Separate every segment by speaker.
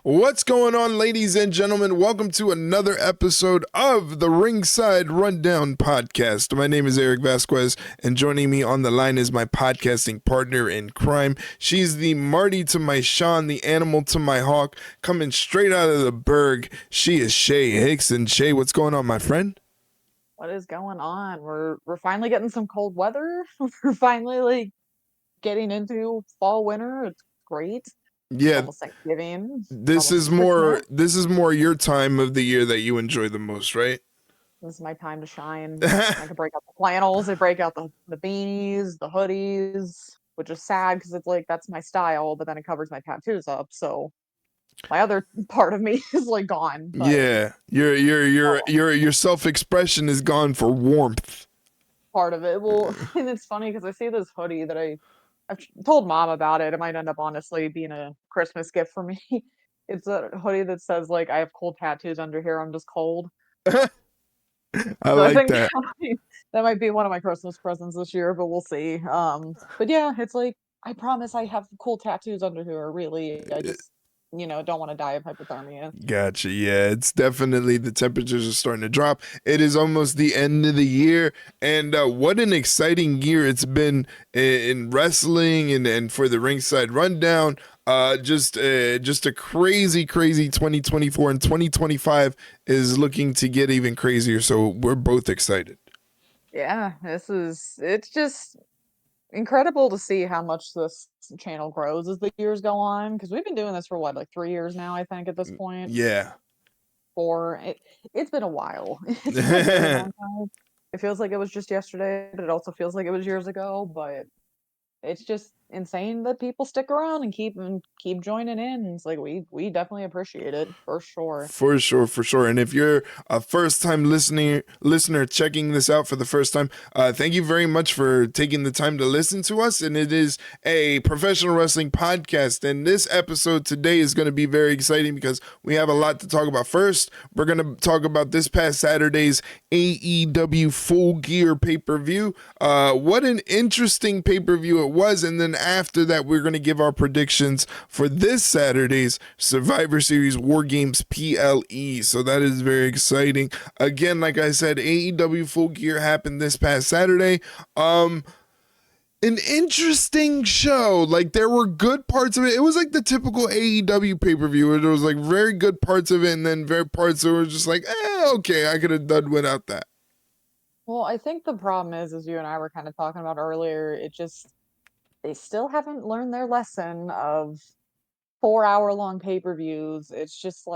Speaker 1: What's going on, ladies and gentlemen? Welcome to another episode of the Ringside Rundown podcast. My name is Erik Vasquez, and joining me on the line is my podcasting partner in crime. She's the Marty to my Sean, the animal to my hawk, coming straight out of the Berg. She is Shay Hickson. Shay, what's going on, my friend?
Speaker 2: What is going on? We're finally getting some cold weather. We're finally getting into fall winter. It's great. It's
Speaker 1: Yeah,
Speaker 2: almost Thanksgiving. It's
Speaker 1: this
Speaker 2: almost
Speaker 1: is
Speaker 2: Christmas.
Speaker 1: more your time of the year that you enjoy the most, right?
Speaker 2: This is my time to shine. I can break out the flannels, I break out the beanies, the hoodies, which is sad because it's like that's my style, but then it covers my tattoos up. So my other part of me is gone. But
Speaker 1: Yeah, your
Speaker 2: oh,
Speaker 1: your self-expression is gone for warmth.
Speaker 2: part of it. Well, and it's funny because I see this hoodie that I've told mom about it. It might end up honestly being a Christmas gift for me. It's a hoodie that says I have cold tattoos under here. I'm just cold.
Speaker 1: I
Speaker 2: So I
Speaker 1: like
Speaker 2: think
Speaker 1: that.
Speaker 2: that might be one of my Christmas presents this year, but we'll see. But yeah, it's I promise I have cool tattoos under here. Really, I just don't want to die of hypothermia.
Speaker 1: Gotcha. Yeah, it's definitely the temperatures are starting to drop. It is almost the end of the year, and what an exciting year it's been in wrestling and for the Ringside Rundown. Just a crazy 2024, and 2025 is looking to get even crazier. So we're both excited.
Speaker 2: Yeah, it's just incredible to see how much this channel grows as the years go on because we've been doing this for what, like 3 years now, I think, at this point.
Speaker 1: Yeah.
Speaker 2: For it's been a while. It's been a very long time. It feels like it was just yesterday, but it also feels like it was years ago. But it's just insane that people stick around and keep joining in. It's like we definitely appreciate it for sure.
Speaker 1: For sure, for sure. And if you're a first-time listener checking this out for the first time, thank you very much for taking the time to listen to us. And it is a professional wrestling podcast. And this episode today is going to be very exciting because we have a lot to talk about. First, we're going to talk about this past Saturday's AEW Full Gear pay-per-view. What an interesting pay-per-view it was. And then after that, we're going to give our predictions for this Saturday's Survivor Series War Games PLE. So that is very exciting. Again, like I said, AEW Full Gear happened this past Saturday. An interesting show. Like, there were good parts of it. It was like the typical AEW pay-per-view where there was like very good parts of it and then very parts that were just like, okay, I could have done without that.
Speaker 2: Well, I think the problem is, as you and I were kind of talking about earlier, it just they still haven't learned their lesson of 4 hour long pay-per-views. It's just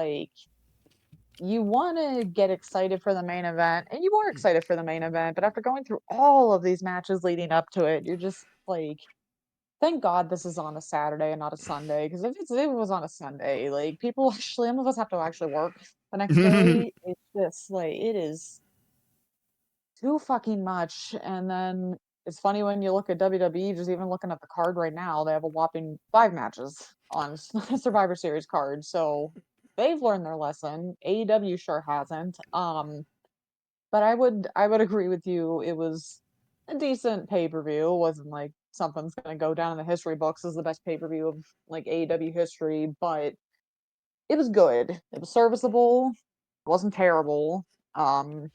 Speaker 2: you want to get excited for the main event, and you were excited for the main event, but after going through all of these matches leading up to it, you're just thank God this is on a Saturday and not a Sunday. Because if it was on a Sunday, people actually, some of us have to actually work the next day. It's just it is too fucking much. And then it's funny when you look at WWE, just even looking at the card right now, they have a whopping 5 matches on Survivor Series card. So they've learned their lesson. AEW sure hasn't. But I would agree with you. It was a decent pay-per-view. It wasn't like something's gonna go down in the history books as the best pay-per-view of AEW history, but it was good. It was serviceable. It wasn't terrible. Um,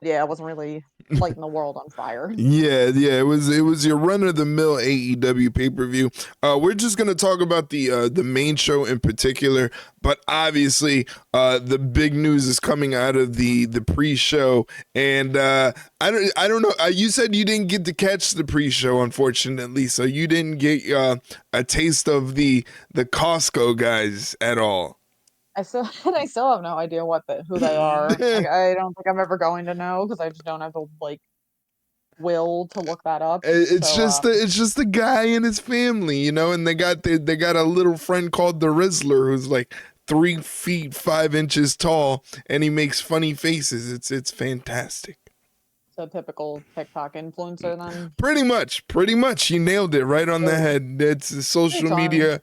Speaker 2: yeah, it wasn't really lighting the world on fire.
Speaker 1: Yeah, it was your run of the mill AEW pay per view. We're just gonna talk about the main show in particular, but obviously the big news is coming out of the pre show, and I don't know. You said you didn't get to catch the pre show, unfortunately, so you didn't get a taste of the Costco guys at all.
Speaker 2: I still have no idea who they are. I don't think I'm ever going to know because I just don't have the will to look that up.
Speaker 1: It's
Speaker 2: So
Speaker 1: just it's just a guy and his family, and they got a little friend called the Rizzler who's like 3 feet 5 inches tall, and he makes funny faces. It's fantastic.
Speaker 2: typical TikTok influencer then.
Speaker 1: Pretty much, you nailed it right on the
Speaker 2: Good.
Speaker 1: head. It's a social
Speaker 2: It's on.
Speaker 1: media,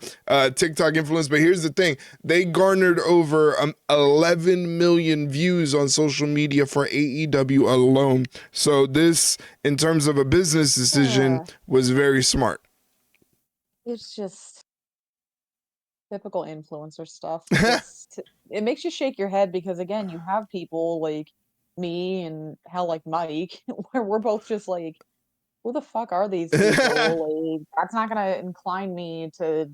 Speaker 1: TikTok influence. But here's the thing: they garnered over 11 million views on social media for AEW alone. So this, in terms of a business decision,
Speaker 2: Uh,
Speaker 1: was very smart.
Speaker 2: it's just Typical influencer stuff. Just it makes you shake your head because again, you have people like me and hell like Mike where we're both just like, who the fuck are these people? Like that's not gonna incline me to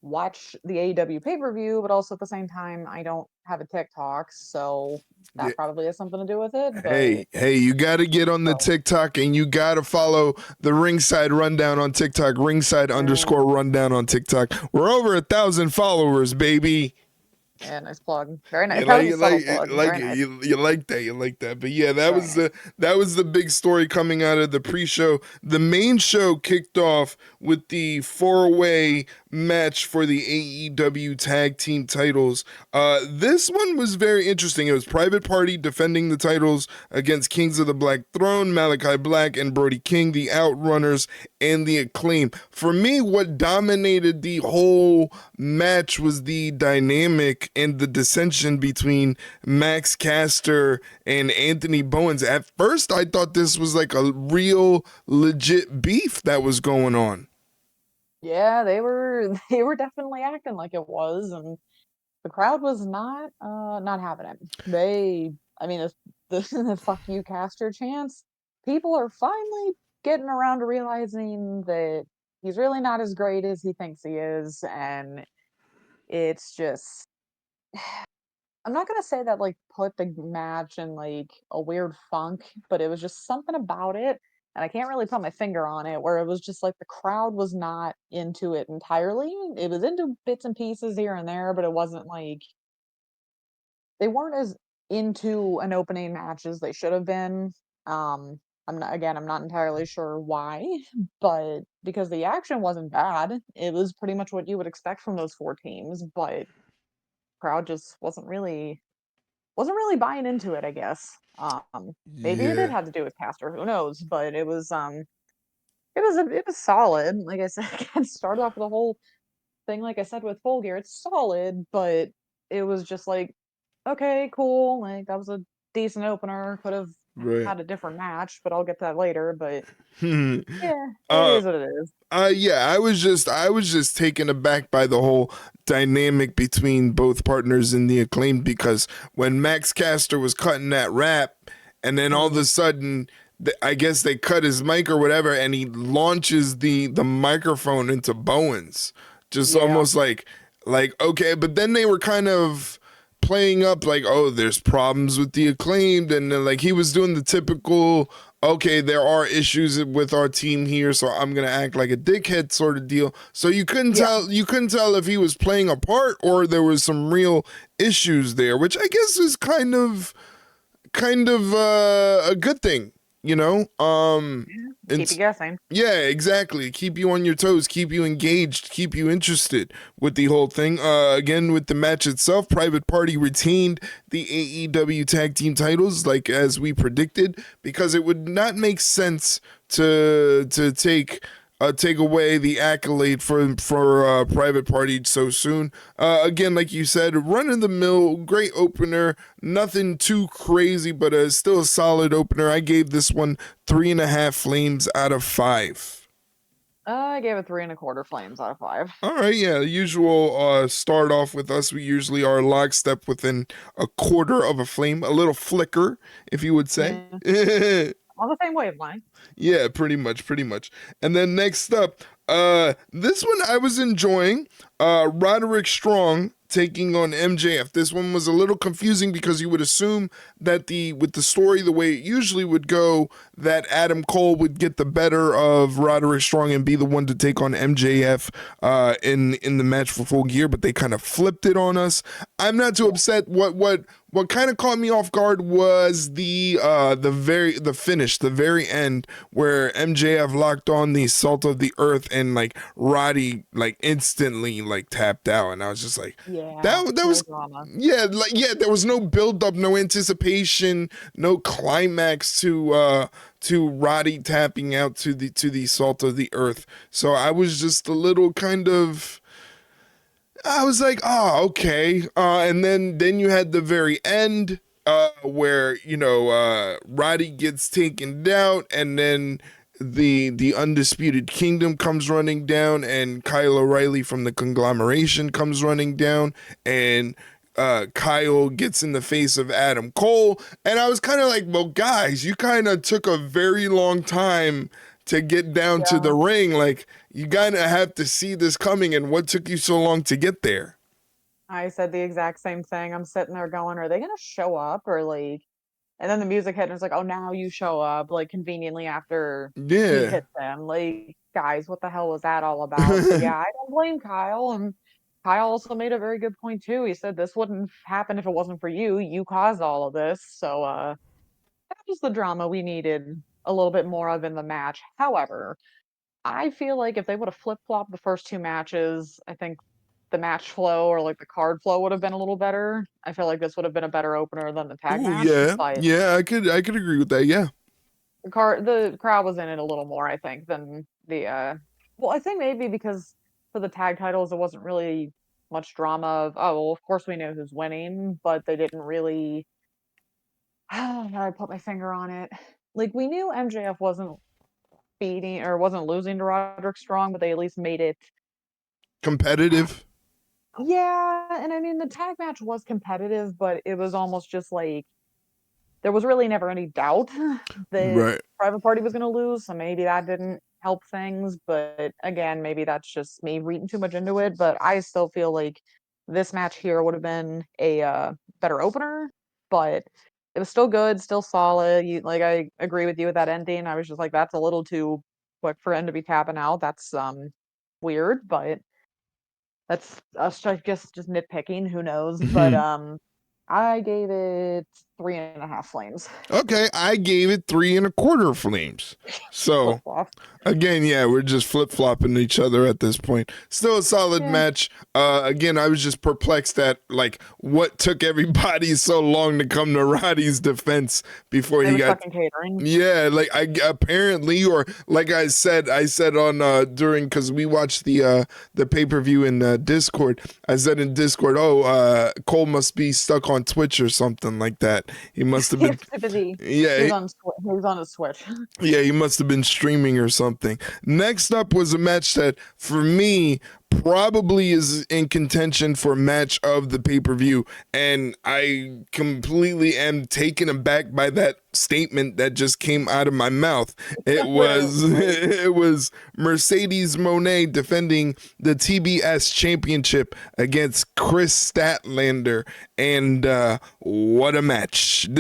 Speaker 2: watch the AEW pay-per-view, but also at the same time, I don't have a TikTok, so
Speaker 1: Yeah.
Speaker 2: that probably has something to do with it. But
Speaker 1: Hey, you got to get on the
Speaker 2: so,
Speaker 1: TikTok and you got to follow the Ringside Rundown on TikTok, ringside
Speaker 2: eh,
Speaker 1: underscore rundown on TikTok. We're over 1,000 followers, baby.
Speaker 2: yeah, nice plug. Very nice.
Speaker 1: You
Speaker 2: That was
Speaker 1: like
Speaker 2: a subtle plug. Very nice.
Speaker 1: you like that, you like that. But yeah,
Speaker 2: Very nice.
Speaker 1: that was the big story coming out of the pre-show. The main show kicked off with the four-way match for the AEW tag team titles. This one was very interesting. It was Private Party defending the titles against Kings of the Black Throne, Malachi Black and Brody King, the Outrunners, and the Acclaim. For me, what dominated the whole match was the dynamic and the dissension between Max Caster and Anthony Bowens. At first, I thought this was like a real legit beef that was going on.
Speaker 2: Yeah, they were definitely acting like it was, and the crowd was not having it. They, I mean, the fuck you caster chants. People are finally getting around to realizing that he's really not as great as he thinks he is, and it's just I'm not gonna say that like put the match in like a weird funk, but it was just something about it, and I can't really put my finger on it, where it was just like the crowd was not into it entirely. It was into bits and pieces here and there, but it wasn't like they weren't as into an opening match as they should have been. I'm not entirely sure why, but because the action wasn't bad, it was pretty much what you would expect from those four teams, but crowd just wasn't really buying into it, I guess. Maybe it did
Speaker 1: Yeah,
Speaker 2: have to do with Caster, who knows? But it was solid. Like I said, again, started off with the whole thing, like I said with Full Gear, it's solid, but it was just like, okay, cool. Like that was a decent opener. Could have
Speaker 1: right.
Speaker 2: had a different match, but I'll get to that later. But yeah, it
Speaker 1: uh
Speaker 2: is what it is.
Speaker 1: yeah, I was just taken aback by the whole dynamic between both partners in the Acclaimed, because when Max Caster was cutting that rap and then all of
Speaker 2: Mm,
Speaker 1: a sudden I guess they cut his mic or whatever and he launches the microphone into Bowens, just
Speaker 2: yeah,
Speaker 1: almost like okay, but then they were kind of playing up like, oh, there's problems with the Acclaimed, and then like he was doing the typical, okay, there are issues with our team here, so I'm gonna act like a dickhead sort of deal. So
Speaker 2: yeah.
Speaker 1: you couldn't tell if he was playing a part or there was some real issues there, which I guess is kind of a good thing, you know.
Speaker 2: Keep you
Speaker 1: And
Speaker 2: guessing.
Speaker 1: yeah, exactly. Keep you on your toes, keep you engaged, keep you interested with the whole thing. Again, with the match itself, Private Party retained the AEW tag team titles, like as we predicted, because it would not make sense to take away the accolade for Private Party so soon. Again, like you said, run of the mill, great opener, nothing too crazy, but still a solid opener. I gave this one 3.5 flames out of 5.
Speaker 2: I gave it 3.25 flames out of 5.
Speaker 1: All right, yeah, the usual start off with us. We usually are lockstep within a quarter of a flame, a little flicker, if you would say.
Speaker 2: Yeah, on the same wavelength.
Speaker 1: Yeah, pretty much, pretty much. And then next up, this one I was enjoying. Roderick Strong taking on MJF. This one was a little confusing because you would assume that with the story the way it usually would go, that Adam Cole would get the better of Roderick Strong and be the one to take on MJF in the match for Full Gear, but they kind of flipped it on us. I'm not too
Speaker 2: Yeah.
Speaker 1: upset. What kind of caught me off guard was the finish, the very end, where MJF locked on the Salt of the Earth and like Roddy like instantly like tapped out, and I was just like,
Speaker 2: Yeah,
Speaker 1: that
Speaker 2: no
Speaker 1: was,
Speaker 2: drama.
Speaker 1: yeah, like, yeah, there was no build up, no anticipation, no climax to Roddy tapping out to the Salt of the Earth. So I was just a little kind of, I was like, oh, okay. And then you had the very end, where Roddy gets taken down, and then the Undisputed Kingdom comes running down, and Kyle O'Reilly from the Conglomeration comes running down, and Kyle gets in the face of Adam Cole. And I was kind of like, well, guys, you kind of took a very long time to get down to the
Speaker 2: Yeah.
Speaker 1: ring. Like, you kind of have to see this coming, and what took you so long to get there?
Speaker 2: I said the exact same thing. I'm sitting there going, are they gonna show up or like, and then the music hit and it's like, oh, now you show up like conveniently after he
Speaker 1: Yeah.
Speaker 2: hit them. Like, guys, what the hell was that all about? But yeah, I don't blame Kyle. And Kyle also made a very good point too. He said this wouldn't happen if it wasn't for you. You caused all of this. So that was the drama we needed a little bit more of in the match. However, I feel like if they would have flip-flopped the first two matches, I think the match flow or like the card flow would have been a little better. I feel like this would have been a better opener than the tag
Speaker 1: Oh
Speaker 2: match,
Speaker 1: yeah,
Speaker 2: but
Speaker 1: yeah. I could agree with that. Yeah.
Speaker 2: the crowd was in it a little more, I think, than the well, I think maybe because for the tag titles there wasn't really much drama of, oh, well, of course we know who's winning, but they didn't really how do I put my finger on it? Like we knew MJF wasn't beating or wasn't losing to Roderick Strong, but they at least made it.
Speaker 1: Competitive.
Speaker 2: Yeah, and I mean the tag match was competitive, but it was almost just like there was really never any doubt that
Speaker 1: Right.
Speaker 2: Private Party was going to lose, so maybe that didn't help things. But again, maybe that's just me reading too much into it. But I still feel like this match here would have been a better opener, but it was still good, still solid. Like I agree with you with that ending. I was just like, that's a little too quick for him to be tapping out. That's weird, but that's us, I guess, just nitpicking. Who knows? But I gave it 3.5 flames.
Speaker 1: Okay, I gave it 3.25 flames.
Speaker 2: Flip
Speaker 1: So
Speaker 2: flop.
Speaker 1: again, yeah, we're just flip flopping each other at this point. Still a solid
Speaker 2: Yeah.
Speaker 1: match. Again, I was just perplexed at like what took everybody so long to come to Roddy's defense before
Speaker 2: They
Speaker 1: he
Speaker 2: were
Speaker 1: got.
Speaker 2: stuck in catering.
Speaker 1: Yeah, like I apparently, or like I said on during because we watched the pay-per-view in Discord. I said in Discord, oh, Cole must be stuck on Twitch or something like that. He must have
Speaker 2: He was
Speaker 1: been.
Speaker 2: too busy. He
Speaker 1: Yeah,
Speaker 2: was on he was on his Switch.
Speaker 1: yeah, he must have been streaming or something. Next up was a match that, for me, probably is in contention for match of the pay per view. And I completely am taken aback by that statement that just came out of my mouth. It
Speaker 2: Where
Speaker 1: was
Speaker 2: like
Speaker 1: it was Mercedes Moné defending the TBS championship against Chris Statlander, and what a match!
Speaker 2: yeah.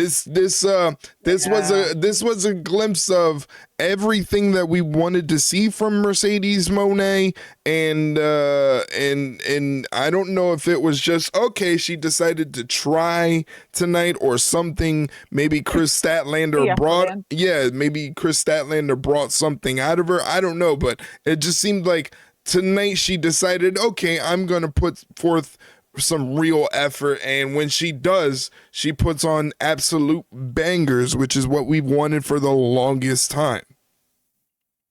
Speaker 1: This was a glimpse of everything that we wanted to see from Mercedes Monet, and I don't know if it was just okay she decided to try tonight or something. Maybe Chris Statlander
Speaker 2: The effort
Speaker 1: brought
Speaker 2: in.
Speaker 1: yeah maybe Chris Statlander brought something out of her. I don't know, but it just seemed like tonight she decided, okay, I'm gonna put forth some real effort, and when she does, she puts on absolute bangers, which is what we've wanted for the longest time.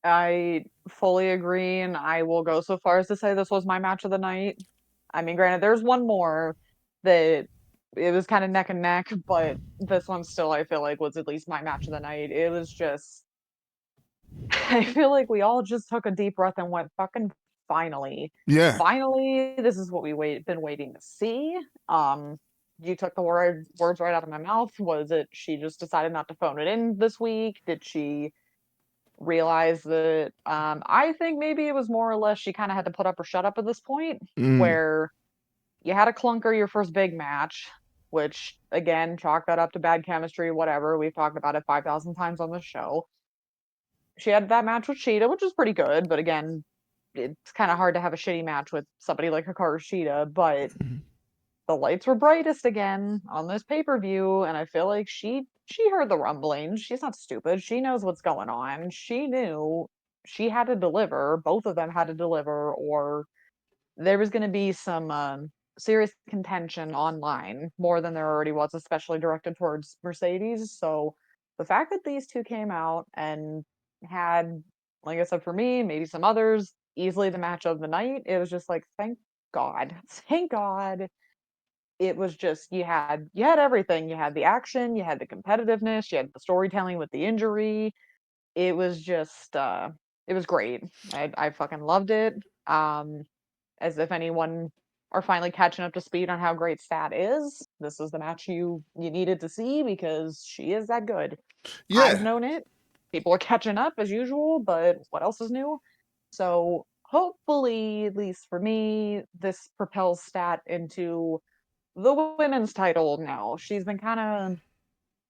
Speaker 2: I fully agree, and I will go so far as to say this was my match of the night. I mean, granted, there's one more that it was kind of neck and neck, but this one still I feel like was at least my match of the night. It was just I feel like we all just took a deep breath and went, "Fucking finally.
Speaker 1: Yeah.
Speaker 2: Finally, this is what been waiting to see." Um, you took the words right out of my mouth. Was it she just decided not to phone it in this week? Did she realize that I think maybe it was more or less she kind of had to put up or shut up at this point,
Speaker 1: Mm,
Speaker 2: where you had a clunker your first big match, which again, chalk that up to bad chemistry, whatever. We've talked about it 5,000 times on the show. She had that match with Sheeta, which was pretty good, but again, it's kind of hard to have a shitty match with somebody like Hikaru Shida, but the lights were brightest again on this pay-per-view, and I feel like she heard the rumblings. She's not stupid. She knows what's going on. She knew she had to deliver. Both of them had to deliver, or there was going to be some serious contention online more than there already was, especially directed towards Mercedes. So the fact that these two came out and had, like I said, for me, maybe some others, easily the match of the night, it was just like, thank God, thank God. It was just you had everything. You had the action, you had the competitiveness, you had the storytelling with the injury. it was just it was great. I fucking loved it. Um, as if anyone are finally catching up to speed on how great Stat is. This is the match you needed to see because she is that good. I've
Speaker 1: Yeah.
Speaker 2: known it. People are catching up as usual, but what else is new? So hopefully, at least for me, this propels Stat into the women's title now. She's been kind of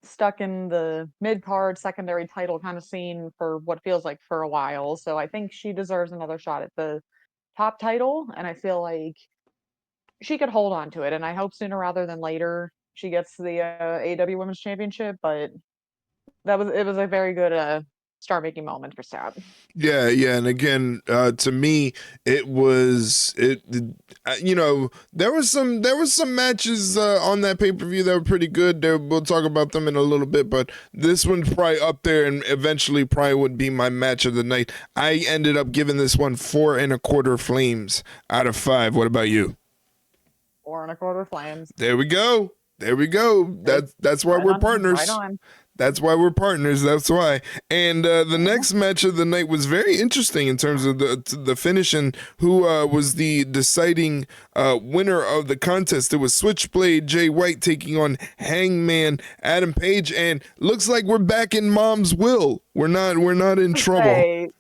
Speaker 2: stuck in the mid card secondary title kind of scene for what feels like for a while. So I think she deserves another shot at the top title, and I feel like she could hold on to it. And I hope sooner rather than later she gets the AEW Women's Championship. But it was a very good star making moment for Stab.
Speaker 1: Yeah, yeah, and again, to me, it was it. You know, there was some matches on that pay per view that were pretty good. We'll talk about them in a little bit, but this one's probably up there, and eventually probably would be my match of the night. I ended up giving this one 4.25 flames out of 5. What about you?
Speaker 2: 4.25 flames.
Speaker 1: There we go. There we go.
Speaker 2: Good.
Speaker 1: That's why
Speaker 2: Right
Speaker 1: we're
Speaker 2: on. Right
Speaker 1: partners.
Speaker 2: on.
Speaker 1: That's why we're partners. That's why. And the
Speaker 2: Yeah.
Speaker 1: next match of the night was very interesting in terms of the finish and who was the deciding winner of the contest. It was Switchblade Jay White taking on Hangman Adam Page, and looks like we're back in Mom's will. We're not in trouble.
Speaker 2: Say,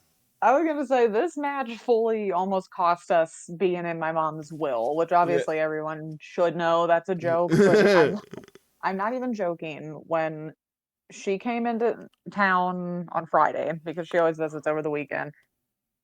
Speaker 2: I was gonna say this match fully almost cost us being in my mom's will, which
Speaker 1: Yeah.
Speaker 2: obviously everyone should know that's a joke, but I'm not even joking. When she came into town on Friday, because she always visits over the weekend,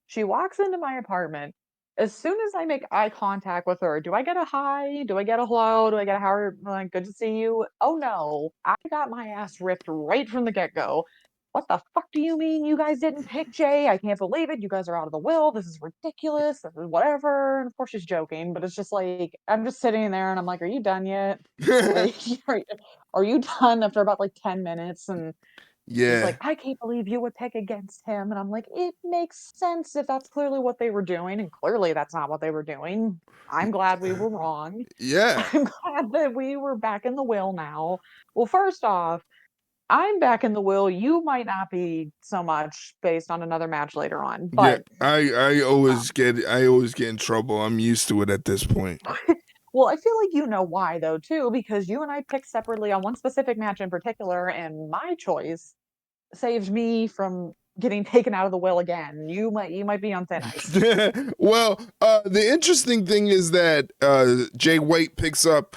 Speaker 2: she walks into my apartment. As soon as I make eye contact with her, do I get a hi? Do I get a hello? Do I get a how are like good to see you? Oh no, I got my ass ripped right from the get go. What the fuck do you mean you guys didn't pick Jay? I can't believe it. You guys are out of the will. This is ridiculous. This is whatever. And of course she's joking, but it's just like I'm just sitting there and I'm like, are you done yet? Like, are you done after about like 10 minutes? And she's
Speaker 1: Yeah.
Speaker 2: like, I can't believe you would pick against him. And I'm like, it makes sense if that's clearly what they were doing. And clearly that's not what they were doing. I'm glad we were wrong.
Speaker 1: Yeah.
Speaker 2: I'm glad that we were back in the will now. Well, first off, I'm back in the will. You might not be so much based on another match later on,
Speaker 1: Yeah.
Speaker 2: but
Speaker 1: I always get in trouble. I'm used to it at this point.
Speaker 2: well, I feel like you know why though too, because you and I picked separately on one specific match in particular, and my choice saved me from getting taken out of the will again. You might be on thin ice.
Speaker 1: Well, the interesting thing is that Jay White picks up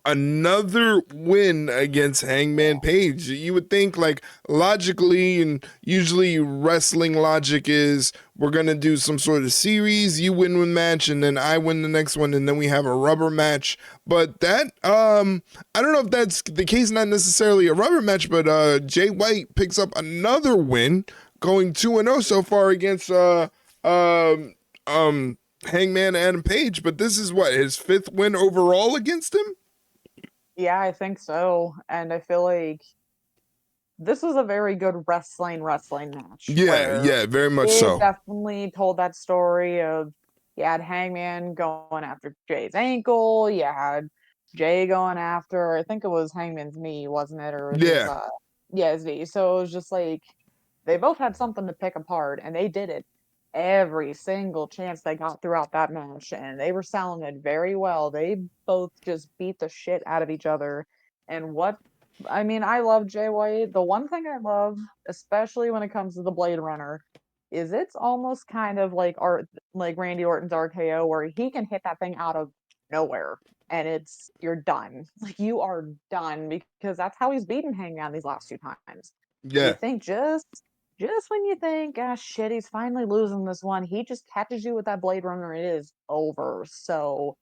Speaker 1: another win against Hangman Page. You would think, like, logically, and usually wrestling logic is we're going to do some sort of series. You win one match, and then I win the next one, and then we have a rubber match. But that, I don't know if that's the case, not necessarily a rubber match, but Jay White picks up another win, going 2-0 so far against um, Hangman Adam Page. But this is what, his 5th win overall against him?
Speaker 2: Yeah, I think so. And I feel like this was a very good wrestling match
Speaker 1: Yeah,
Speaker 2: where
Speaker 1: yeah, very much
Speaker 2: it
Speaker 1: so.
Speaker 2: definitely told that story of you had Hangman going after Jay's ankle, you had Jay going after I think it was Hangman's knee, wasn't it? Or his
Speaker 1: Yeah,
Speaker 2: yeah, his knee. So it was just like they both had something to pick apart and they did it every single chance they got throughout that match and they were selling it very well. They both just beat the shit out of each other. And what I mean, I love Jay White. The one thing I love, especially when it comes to the Blade Runner, is it's almost kind of like art like Randy Orton's RKO where he can hit that thing out of nowhere and it's you're done. Like you are done because that's how he's beaten Hangman these last two times. You
Speaker 1: yeah.
Speaker 2: think just when you think, ah, shit, he's finally losing this one, he just catches you with that Blade Runner. It is over. So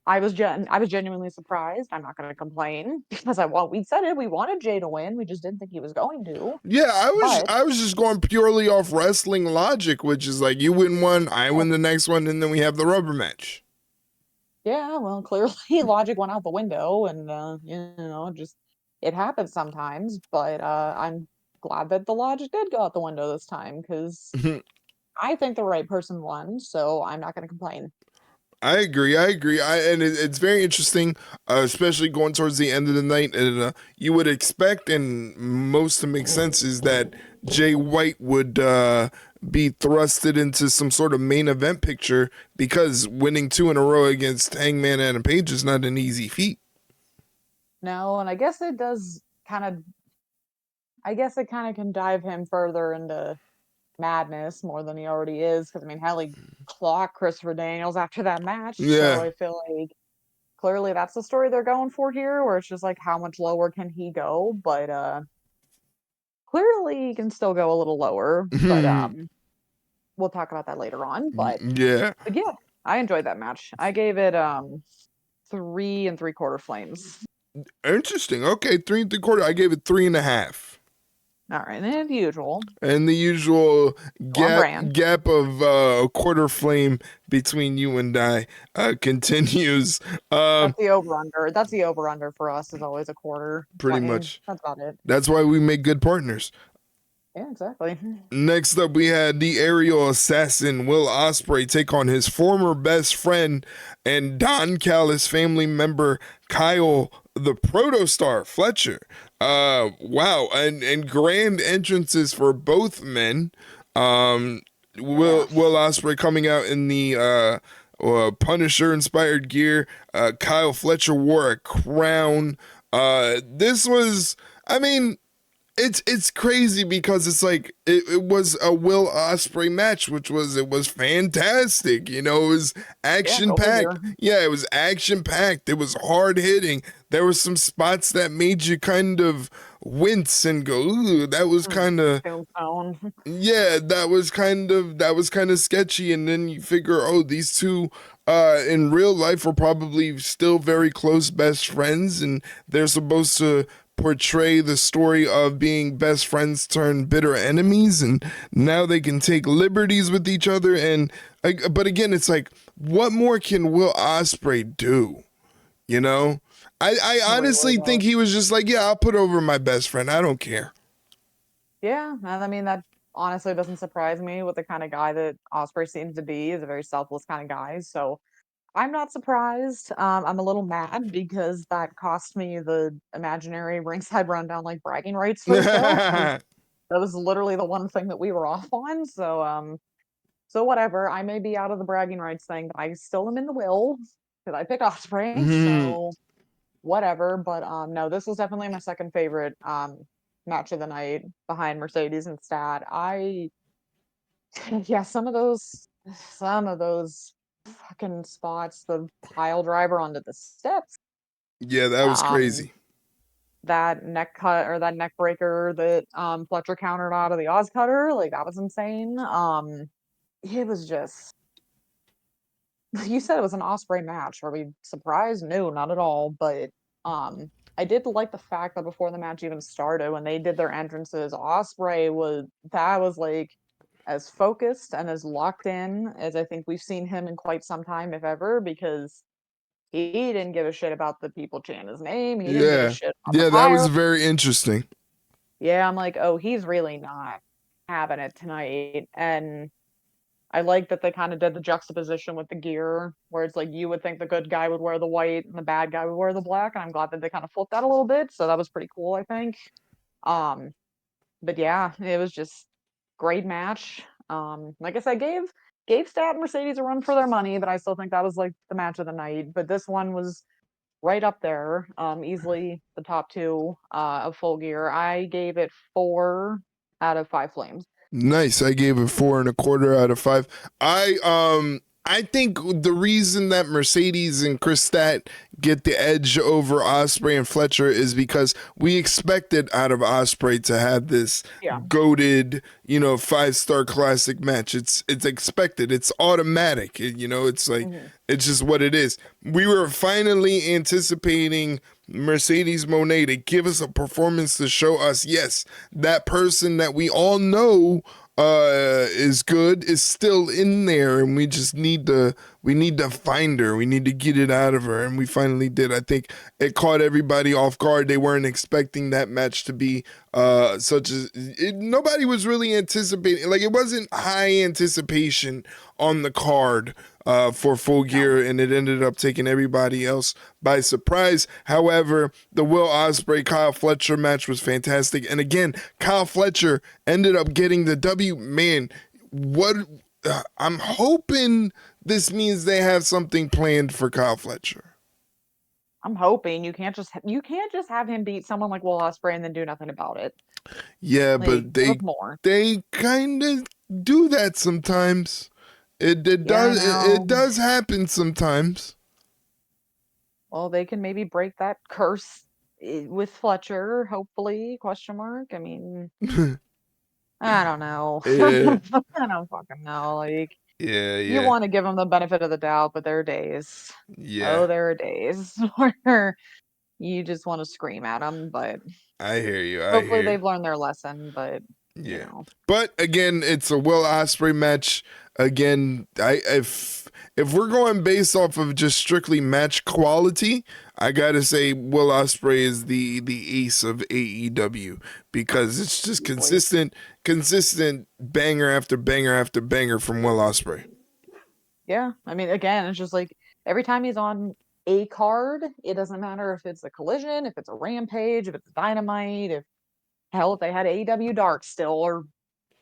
Speaker 2: I was genuinely surprised. I'm not going to complain because we said it. We wanted Jay to win. We just didn't think he was going to.
Speaker 1: Yeah, I was
Speaker 2: But
Speaker 1: I was just going purely off wrestling logic, which is like you win one, I
Speaker 2: yeah,
Speaker 1: win the next one, and then we have the rubber match.
Speaker 2: yeah, well, clearly logic went out the window, and you know, just it happens sometimes. But I'm glad that the logic did go out the window this time because I think the right person won. So I'm not going to complain.
Speaker 1: I agree. I agree. It's very interesting, especially going towards the end of the night. And you would expect, and most to make sense, is that Jay White would be thrusted into some sort of main event picture because winning 2 in a row against Hangman Adam Page is not an easy feat.
Speaker 2: No, and I guess it does kind of. I guess it kind of can dive him further into madness more than he already is. Because I mean, hell, he clocked Christopher Daniels after that match, so
Speaker 1: Yeah.
Speaker 2: I feel like clearly that's the story they're going for here, where it's just like how much lower can he go? But clearly he can still go a little lower. But we'll talk about that later on.
Speaker 1: Yeah.
Speaker 2: But yeah, I enjoyed that match. I gave it 3 3/4 flames.
Speaker 1: Interesting. Okay, 3 3/4. I gave it 3.5.
Speaker 2: All right, and the usual
Speaker 1: And the usual
Speaker 2: on
Speaker 1: gap
Speaker 2: brand.
Speaker 1: gap of a quarter flame between you and I continues.
Speaker 2: That's the over under. That's the over under for us is always a quarter
Speaker 1: Pretty
Speaker 2: flame.
Speaker 1: much.
Speaker 2: That's about it.
Speaker 1: That's why we make good partners.
Speaker 2: Yeah, exactly.
Speaker 1: Next up, we had the aerial assassin Will Ospreay take on his former best friend and Don Callis family member Kyle the Protostar Fletcher. Wow, and grand entrances for both men.
Speaker 2: Yeah.
Speaker 1: Will Ospreay coming out in the Punisher inspired gear. Kyle Fletcher wore a crown. This was, I mean, it's crazy because it's like it was a Will Ospreay match, which was it was fantastic. You know, it was
Speaker 2: Yeah,
Speaker 1: action
Speaker 2: go
Speaker 1: packed.
Speaker 2: figure.
Speaker 1: Yeah, it was action packed. It was hard hitting. There were some spots that made you kind of wince and go, "Ooh, that was kind of
Speaker 2: Tombstone.
Speaker 1: yeah, that was kind of sketchy." And then you figure, oh, these two in real life are probably still very close best friends, and they're supposed to portray the story of being best friends turned bitter enemies, and now they can take liberties with each other. And but again, it's like, what more can Will Ospreay do? You know, I
Speaker 2: Really
Speaker 1: honestly think
Speaker 2: though.
Speaker 1: he was just like, yeah, I'll put over my best friend. I don't care.
Speaker 2: Yeah, and I mean that honestly doesn't surprise me with the kind of guy that Osprey seems to be. Is a very selfless kind of guy. So I'm not surprised. I'm a little mad because that cost me the imaginary ringside rundown like bragging rights for the show. That was literally the one thing that we were off on. So whatever. I may be out of the bragging rights thing, but I still am in the will because I picked Osprey.
Speaker 1: Mhm.
Speaker 2: So whatever. But no, this was definitely my second favorite match of the night behind Mercedes and Stat. I yeah, some of those fucking spots, the pile driver onto the steps,
Speaker 1: Yeah, that was
Speaker 2: um,
Speaker 1: crazy.
Speaker 2: that neck cut or that neck breaker that Fletcher countered out of the Oz cutter, like that was insane. It was just you said it was an Osprey match. Are we surprised? No, not at all. But um, I did like the fact that before the match even started, when they did their entrances, Osprey was like as focused and as locked in as I think we've seen him in quite some time, if ever, because he didn't give a shit about the people chanting his name. He didn't give a
Speaker 1: Yeah.
Speaker 2: shit about the
Speaker 1: Yeah, that was
Speaker 2: pyro.
Speaker 1: very interesting.
Speaker 2: Yeah, I'm like, oh, he's really not having it tonight. And I like that they kind of did the juxtaposition with the gear, where it's like you would think the good guy would wear the white and the bad guy would wear the black, and I'm glad that they kind of flipped that a little bit. So that was pretty cool, I think. Um, but yeah, it was just great match. Like I said, gave Stat and Mercedes a run for their money, but I still think that was like the match of the night. But this one was right up there, easily the top two of Full Gear. I gave it 4 out of 5 flames.
Speaker 1: Nice. I gave it 4.25 out of 5. I think the reason that Mercedes and Chris Stat get the edge over Osprey and Fletcher is because we expected out of Osprey to have this
Speaker 2: Yeah.
Speaker 1: goated, 5-star classic match. It's expected. It's automatic. It's like
Speaker 2: Hmm.
Speaker 1: it's just what it is. We were finally anticipating Mercedes Monet to give us a performance to show us, yes, that person that we all know is good is still in there, and we just need to we need to find her. We need to get it out of her. And we finally did. I think it caught everybody off guard. They weren't expecting that match to be such as nobody was really anticipating. Like, it wasn't high anticipation on the card for Full
Speaker 2: No.
Speaker 1: Gear, and it ended up taking everybody else by surprise. However, the Will Ospreay Kyle Fletcher match was fantastic, and again, Kyle Fletcher ended up getting the W. Man, what? I'm hoping this means they have something planned for Kyle Fletcher.
Speaker 2: I'm hoping you can't just have him beat someone like Will Ospreay and then do nothing about it.
Speaker 1: Yeah,
Speaker 2: Like,
Speaker 1: but
Speaker 2: give us more.
Speaker 1: they kind of do that sometimes. It
Speaker 2: Yeah, I
Speaker 1: does it
Speaker 2: know.
Speaker 1: does happen sometimes.
Speaker 2: Well, they can maybe break that curse with Fletcher, hopefully, question mark. I mean, I don't know.
Speaker 1: Yeah,
Speaker 2: I don't fucking know. Like,
Speaker 1: yeah,
Speaker 2: you
Speaker 1: yeah,
Speaker 2: want to give them the benefit of the doubt, but there are days.
Speaker 1: yeah.
Speaker 2: Oh, there are days where you just want to scream at them, but
Speaker 1: I hear you. I
Speaker 2: hopefully
Speaker 1: hear you.
Speaker 2: they've learned their lesson, but you
Speaker 1: Yeah.
Speaker 2: know.
Speaker 1: But again, it's a Will Ospreay match. Again, if we're going based off of just strictly match quality, I gotta say Will Ospreay is the ace of AEW because it's just
Speaker 2: Easily.
Speaker 1: consistent banger after banger after banger from Will Ospreay.
Speaker 2: Yeah. I mean, again, it's just like every time he's on a card, it doesn't matter if it's a collision, if it's a rampage, if it's dynamite, if hell, if they had AEW Dark still or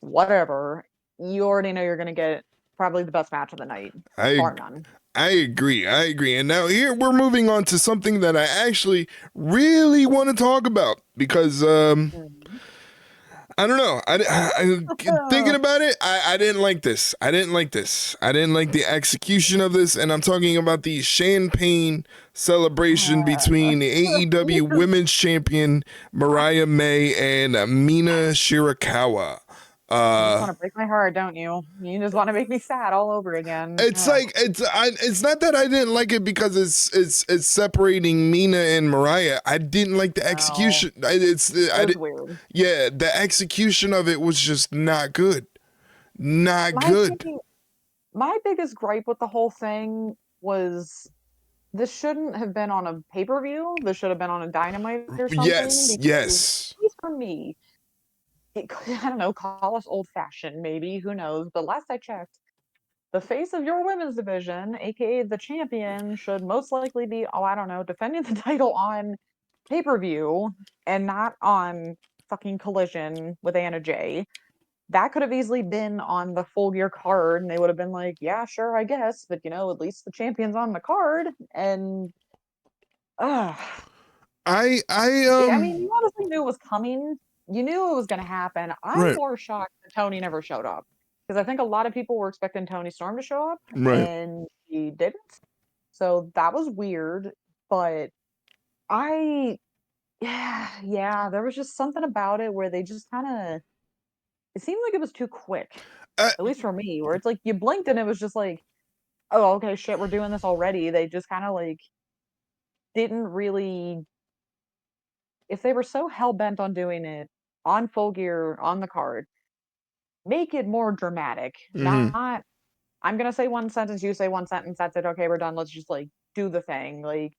Speaker 2: whatever, you already know you're gonna get probably the best match of the night,
Speaker 1: I
Speaker 2: bar none.
Speaker 1: I agree. I agree. And now here we're moving on to something that I actually really want to talk about because
Speaker 2: Mhm.
Speaker 1: I don't know. Thinking about it, I didn't like this. I didn't like this. I didn't like the execution of this, and I'm talking about the champagne celebration between the AEW Women's Champion Mariah May and Mina Shirakawa.
Speaker 2: You just
Speaker 1: Uh,
Speaker 2: want to break my heart, don't you? You just want to make me sad all over again.
Speaker 1: it's
Speaker 2: Ugh,
Speaker 1: like it's not that I didn't like it because it's separating Mina and Mariah. I didn't like the
Speaker 2: no,
Speaker 1: execution. It's
Speaker 2: it
Speaker 1: I
Speaker 2: was
Speaker 1: did,
Speaker 2: weird.
Speaker 1: yeah, the execution of it was just not good. Not
Speaker 2: My
Speaker 1: good.
Speaker 2: thing, my biggest gripe with the whole thing was this shouldn't have been on a pay-per-view. This should have been on a Dynamite or something
Speaker 1: Yes,
Speaker 2: because, at
Speaker 1: yes.
Speaker 2: least for me, I don't know, call us old-fashioned, maybe, who knows? But last I checked, the face of your women's division, aka the champion, should most likely be, oh, I don't know, defending the title on pay-per-view and not on fucking Collision with Anna Jay. That could have easily been on the Full Gear card, and they would have been like, yeah, sure, I guess, but at least the champion's on the card. And uh
Speaker 1: I
Speaker 2: I mean, you honestly knew it was coming. You knew it was going to happen. I'm
Speaker 1: right,
Speaker 2: more shocked that Tony never showed up because I think a lot of people were expecting Tony Storm to show up,
Speaker 1: right.
Speaker 2: and he didn't. So that was weird. But I, yeah, there was just something about it where they just kind of, it seemed like it was too quick,
Speaker 1: Uh,
Speaker 2: at least for me, where it's like you blinked and it was just like, oh, okay, shit, we're doing this already. They just kind of like didn't really, if they were so hell bent on doing it on Full Gear on the card, make it more dramatic.
Speaker 1: mhm.
Speaker 2: Not, I'm gonna say one sentence, you say one sentence, that's it. Okay, we're done. Let's just like do the thing. Like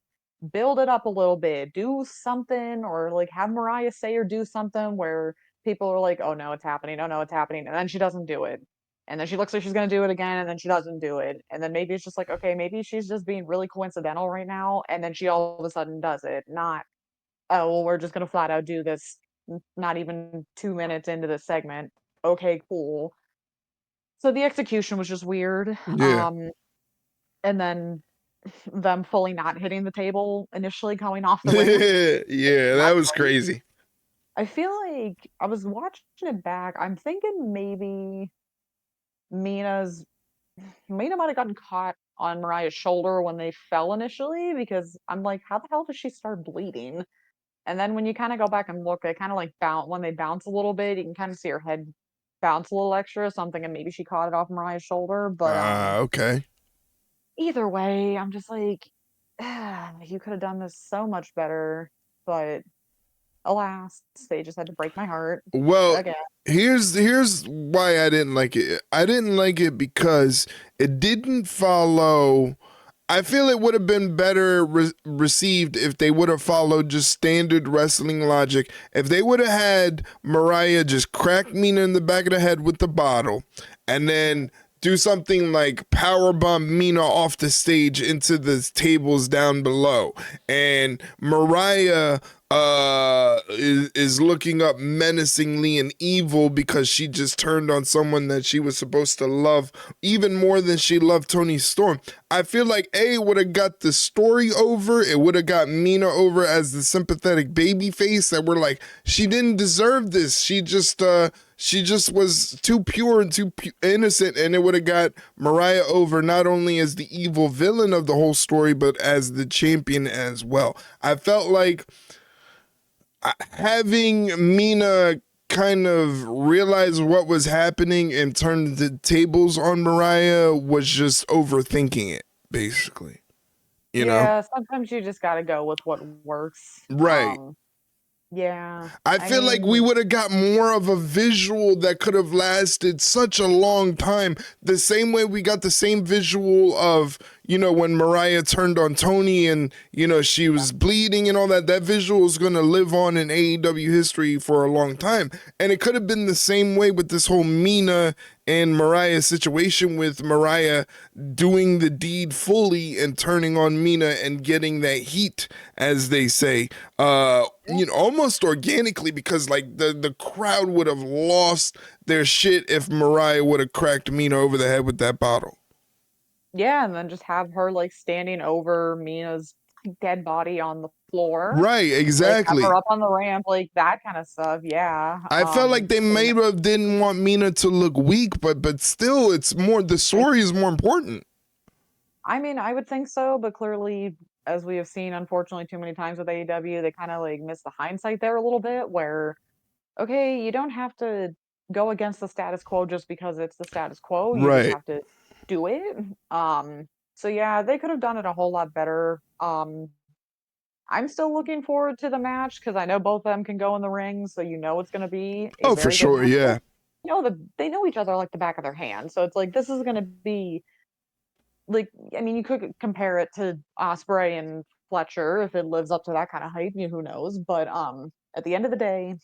Speaker 2: build it up a little bit. Do something, or like have Mariah say or do something where people are like, "Oh no, it's happening. Oh no, it's happening," and then she doesn't do it. And then she looks like she's gonna do it again, and then she doesn't do it. And then maybe it's just like, okay, maybe she's just being really coincidental right now, and then she all of a sudden does it. Not, oh, well, we're just gonna flat out do this. Not even 2 minutes into the segment. Okay, cool. So the execution was just weird.
Speaker 1: Yeah.
Speaker 2: And then them fully not hitting the table initially going off the ramp.
Speaker 1: Yeah, that
Speaker 2: Not
Speaker 1: was
Speaker 2: great.
Speaker 1: crazy.
Speaker 2: I feel like I was watching it back. I'm thinking maybe Mina's Mina might have gotten caught on Mariah's shoulder when they fell initially because I'm like, how the hell does she start bleeding? And then when you kind of go back and look, they kind of like bounce when they bounce a little bit, you can kind of see her head bounce a little extra, so I'm thinking maybe she caught it off Mariah's shoulder. But
Speaker 1: Okay.
Speaker 2: either way, I'm just like, you could have done this so much better. But alas, they just had to break my heart
Speaker 1: Well,
Speaker 2: again.
Speaker 1: here's why I didn't like it. I didn't like it because it didn't follow. I feel it would have been better received if they would have followed just standard wrestling logic. If they would have had Mariah just crack Mina in the back of the head with the bottle, and then do something like powerbomb Mina off the stage into the tables down below, and Mariah is looking up menacingly and evil because she just turned on someone that she was supposed to love even more than she loved Tony Storm. I feel like it would have got the story over. It would have got Mina over as the sympathetic baby face that we're like, she didn't deserve this. She just was too pure and too innocent, and it would have got Mariah over not only as the evil villain of the whole story, but as the champion as well. I felt like having Mina kind of realize what was happening and turn the tables on Mariah was just overthinking it, basically. You know?
Speaker 2: Yeah, sometimes you just gotta go with what works.
Speaker 1: Right.
Speaker 2: Yeah,
Speaker 1: I
Speaker 2: I
Speaker 1: feel like we
Speaker 2: mean,
Speaker 1: would have got more of a visual that could have lasted such a long time. The same way we got the same visual of, when Mariah turned on Tony and, she was bleeding and all that. That visual is going to live on in AEW history for a long time. And it could have been the same way with this whole Mina and Mariah situation, with Mariah doing the deed fully and turning on Mina and getting that heat, as they say, almost organically, because like the crowd would have lost their shit if Mariah would have cracked Mina over the head with that bottle.
Speaker 2: yeah, and then just have her like standing over Mina's dead body on the floor,
Speaker 1: Right,
Speaker 2: like have her
Speaker 1: exactly.
Speaker 2: up on the ramp, like that kind of stuff. Yeah.
Speaker 1: I felt like they
Speaker 2: And
Speaker 1: maybe didn't want Mina to look weak, but still, it's more, the
Speaker 2: I,
Speaker 1: story is more important.
Speaker 2: I mean, I would think so, but clearly, as we have seen, unfortunately, too many times with AEW, they kind of like miss the hindsight there a little bit. Where okay, you don't have to go against the status quo just because it's the status quo. You just
Speaker 1: Right.
Speaker 2: have to do it. So yeah, they could have done it a whole lot better. I'm still looking forward to the match because I know both of them can go in the ring, so you know it's going to be a
Speaker 1: Oh, for
Speaker 2: very good
Speaker 1: sure.
Speaker 2: match.
Speaker 1: Yeah.
Speaker 2: They know each other like the back of their hand, so it's like this is going to be like, I mean, you could compare it to Osprey and Fletcher if it lives up to that kind of hype. Who knows? But at the end of the day,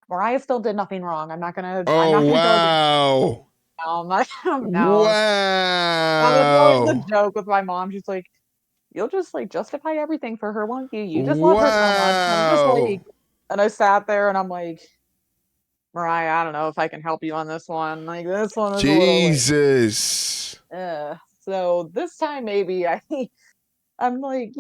Speaker 2: Mariah still did nothing wrong. I'm not
Speaker 1: Oh,
Speaker 2: gonna go against.
Speaker 1: wow.
Speaker 2: No, I'm not, no. That's always the
Speaker 1: Wow.
Speaker 2: joke with my mom. She's like, "You'll just like justify everything for her, won't you? You just love her so much." And I'm just
Speaker 1: Wow.
Speaker 2: like, and I sat there and I'm like, Mariah, I don't know if I can help you on this one. Like this one is a little like,
Speaker 1: Jesus.
Speaker 2: so this time maybe I'm like,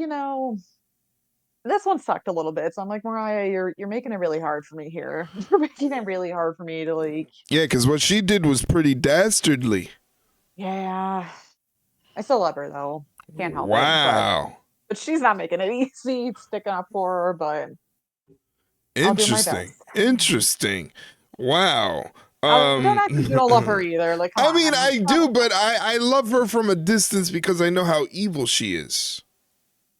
Speaker 2: this one sucked a little bit. So I'm like, Mariah, you're making it really hard for me here. You're making it really hard for me to like,
Speaker 1: Yeah, because what she did was pretty dastardly.
Speaker 2: yeah. I still love her though. Can't help it.
Speaker 1: Wow.
Speaker 2: But she's not making it easy sticking up for her, but I'll do my
Speaker 1: Interesting.
Speaker 2: best.
Speaker 1: Interesting. Wow.
Speaker 2: Don't act like you don't love her either. Like, come
Speaker 1: I mean,
Speaker 2: on.
Speaker 1: I do, but I love her from a distance because I know how evil she is.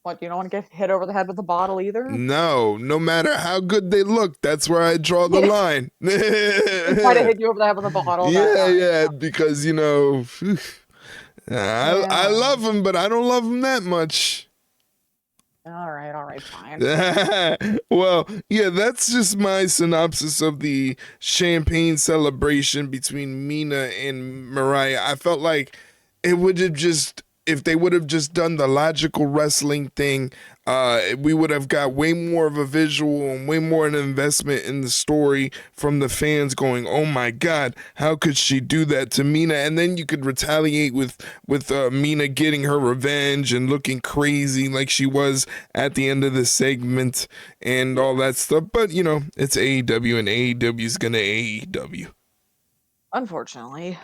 Speaker 2: What, you don't want to get hit over the head with a bottle either?
Speaker 1: No matter how good they look, that's where I draw the line.
Speaker 2: They try to hit you over the head with a bottle.
Speaker 1: Yeah, because I
Speaker 2: Yeah.
Speaker 1: love him, but I don't love him that much.
Speaker 2: All right, fine.
Speaker 1: Well, yeah, that's just my synopsis of the champagne celebration between Mina and Mariah. I felt like it would have just, if they would have just done the logical wrestling thing, we would have got way more of a visual and way more an investment in the story from the fans going, "Oh my God, how could she do that to Mina?" And then you could retaliate with Mina getting her revenge and looking crazy like she was at the end of the segment and all that stuff. But it's AEW, and AEW is gonna AEW.
Speaker 2: Unfortunately.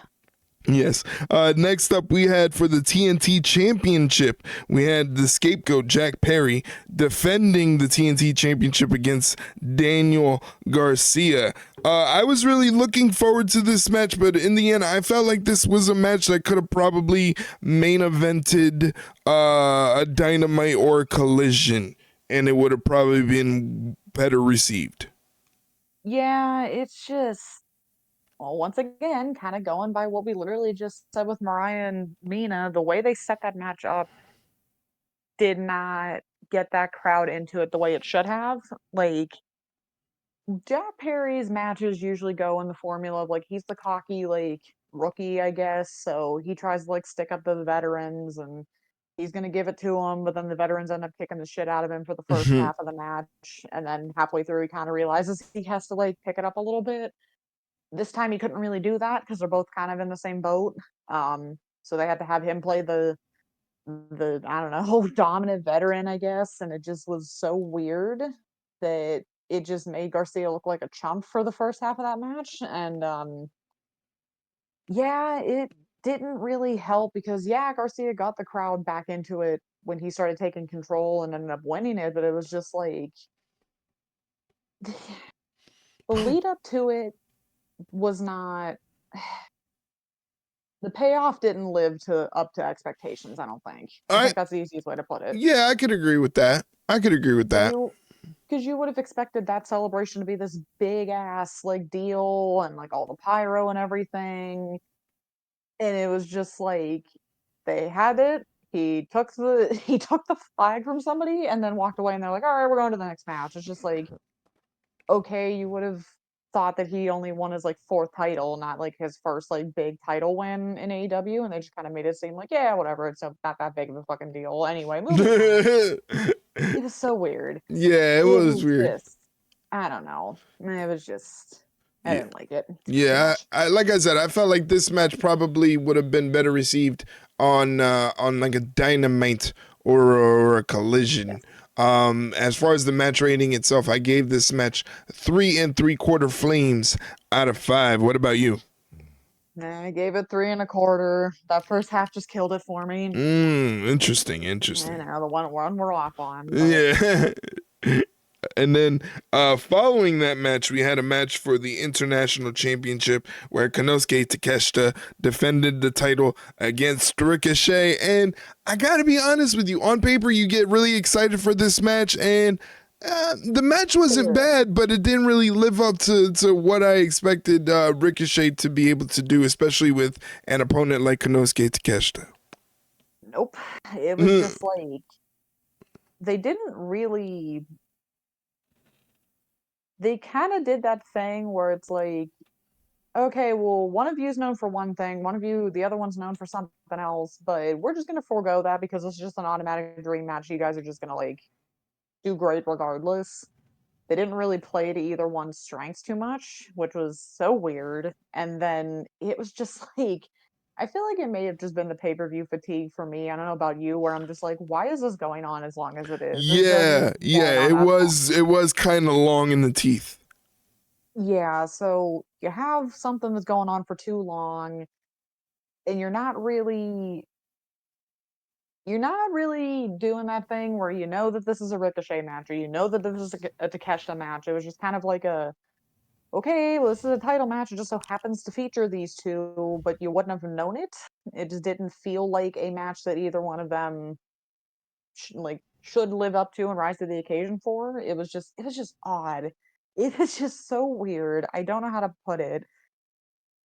Speaker 1: Yes. Next up, we had for the TNT Championship, we had the scapegoat, Jack Perry, defending the TNT Championship against Daniel Garcia. I was really looking forward to this match, but in the end, I felt like this was a match that could have probably main evented a Dynamite or a Collision. and it would have probably been better received.
Speaker 2: Yeah, it's just, well, once again, kind of going by what we literally just said with Mariah and Mina, the way they set that match up did not get that crowd into it the way it should have. Like, Jack Perry's matches usually go in the formula of like he's the cocky like rookie, I guess. So he tries to like stick up to the veterans and he's gonna give it to them, but then the veterans end up kicking the shit out of him for the first half of the match, and then halfway through he kind of realizes he has to like pick it up a little bit. This time he couldn't really do that because they're both kind of in the same boat. So they had to have him play the I don't know dominant veteran, I guess, and it just was so weird that it just made Garcia look like a chump for the first half of that match, and yeah, it didn't really help because yeah, Garcia got the crowd back into it when he started taking control and ended up winning it, but it was just like the lead up to it was not the payoff didn't live to up to expectations, I don't think. I
Speaker 1: I
Speaker 2: think that's the easiest way to put it.
Speaker 1: Yeah, I could agree with that. I could agree with
Speaker 2: Because
Speaker 1: that.
Speaker 2: you would have expected that celebration to be this big ass like deal and like all the pyro and everything. And it was just like they had it. He took the he took the flag from somebody and then walked away and they're like, all right, we're going to the next match. It's just like, okay, you would have thought that he only won his like fourth title, not like his first like big title win in AEW, and they just kind of made it seem like, yeah, whatever, it's not that big of a fucking deal. Anyway, moving on.
Speaker 1: Yeah,
Speaker 2: It was so weird.
Speaker 1: it
Speaker 2: It
Speaker 1: was
Speaker 2: was
Speaker 1: weird.
Speaker 2: just, I don't know. It was just, I
Speaker 1: Yeah.
Speaker 2: didn't like it too
Speaker 1: Yeah,
Speaker 2: much.
Speaker 1: I like I said, I felt like this match probably would have been better received on like a Dynamite or a Collision.
Speaker 2: Yes.
Speaker 1: As far as the match rating itself, I gave this match 3 3/4 flames out of 5. What about you?
Speaker 2: I gave it 3 1/4. That first half just killed it for me.
Speaker 1: Interesting,
Speaker 2: I
Speaker 1: interesting.
Speaker 2: know the one we're off on, but
Speaker 1: Yeah. And then following that match, we had a match for the International Championship where Konosuke Takeshita defended the title against Ricochet. And I got to be honest with you, on paper, you get really excited for this match. And the match wasn't
Speaker 2: yeah,
Speaker 1: bad, but it didn't really live up to what I expected Ricochet to be able to do, especially with an opponent like Konosuke Takeshita.
Speaker 2: nope. It was just like they didn't really. They kind of did that thing where it's like, okay, well, one of you is known for one thing, one of you, the other one's known for something else, but we're just gonna forego that because it's just an automatic dream match. You guys are just gonna like do great regardless. They didn't really play to either one's strengths too much, which was so weird. And then it was just like, I feel like it may have just been the pay per view fatigue for me. I don't know about you, where I'm just like, why is this going on as long as it is? It doesn't
Speaker 1: Yeah,
Speaker 2: get on
Speaker 1: it
Speaker 2: that.
Speaker 1: was kind of long in the teeth.
Speaker 2: Yeah, so you have something that's going on for too long, and you're not really doing that thing where you know that this is a Ricochet match or you know that this is a Takeshita match. It was just kind of like a okay, well, this is a title match. It just so happens to feature these two, but you wouldn't have known it. It just didn't feel like a match that either one of them should live up to and rise to the occasion for. It was just odd. It was just so weird. I don't know how to put it.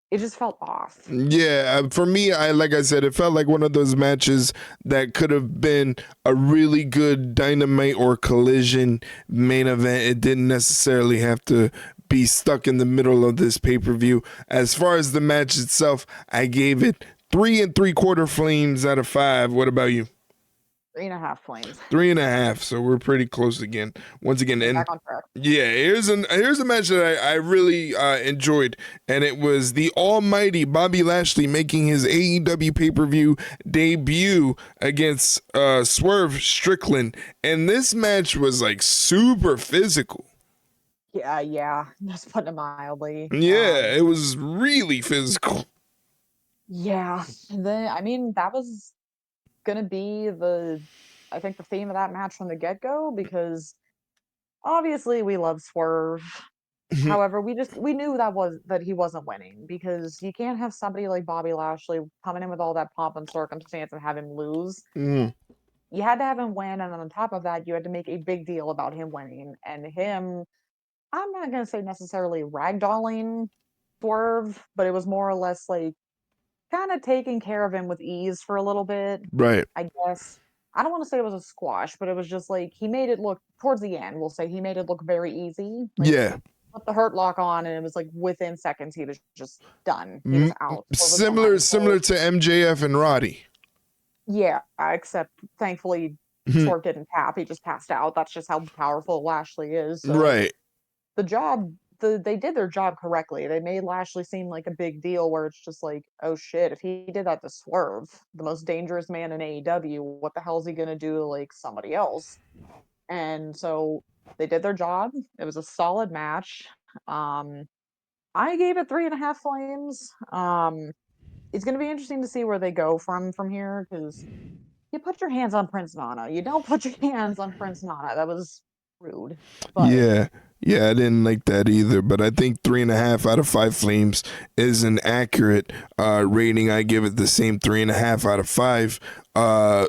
Speaker 2: It just felt off.
Speaker 1: Yeah, for me, I like I said, it felt like one of those matches that could have been a really good Dynamite or Collision main event. It didn't necessarily have to be stuck in the middle of this pay per view. As far as the match itself, I gave it 3 3/4 flames out of 5. What about you?
Speaker 2: 3.5 flames.
Speaker 1: 3.5. So we're pretty close again. Once again,
Speaker 2: We're
Speaker 1: and
Speaker 2: back on track.
Speaker 1: yeah, here's a match that I really enjoyed, and it was the Almighty Bobby Lashley making his AEW pay per view debut against Swerve Strickland, and this match was like super physical.
Speaker 2: Yeah, yeah. Just putting it mildly.
Speaker 1: Yeah, it was really physical.
Speaker 2: Yeah. I mean, that was gonna be I think the theme of that match from the get-go because obviously we love Swerve. However, we knew that he wasn't winning because you can't have somebody like Bobby Lashley coming in with all that pomp and circumstance and have him lose.
Speaker 1: Mm.
Speaker 2: you had to have him win, and then on top of that, you had to make a big deal about him winning. And him, I'm not gonna say necessarily ragdolling Swerve, but it was more or less like kind of taking care of him with ease for a little bit,
Speaker 1: Right.
Speaker 2: I guess. I don't want to say it was a squash, but it was just like he made it look towards the end. We'll say he made it look very easy. Like
Speaker 1: Yeah.
Speaker 2: put the hurt lock on, and it was like within seconds he was just done. He was
Speaker 1: M-
Speaker 2: out. Swerve was
Speaker 1: similar
Speaker 2: fine. So
Speaker 1: similar to MJF and Roddy.
Speaker 2: yeah, except thankfully Swerve didn't tap. He just passed out. That's just how powerful Lashley is. So
Speaker 1: Right.
Speaker 2: the job they did their job correctly. They made Lashley seem like a big deal where it's just like, oh shit, if he did that to Swerve, the most dangerous man in AEW, what the hell is he gonna do to like somebody else? And so they did their job. It was a solid match. Um I gave it 3.5 flames. It's gonna be interesting to see where they go from here because you put your hands on Prince Nana. You don't put your hands on Prince Nana. That was rude. But
Speaker 1: Yeah. Yeah, I didn't like that either, but I think 3.5 out of 5 flames is an accurate rating. I give it the same 3.5 out of 5.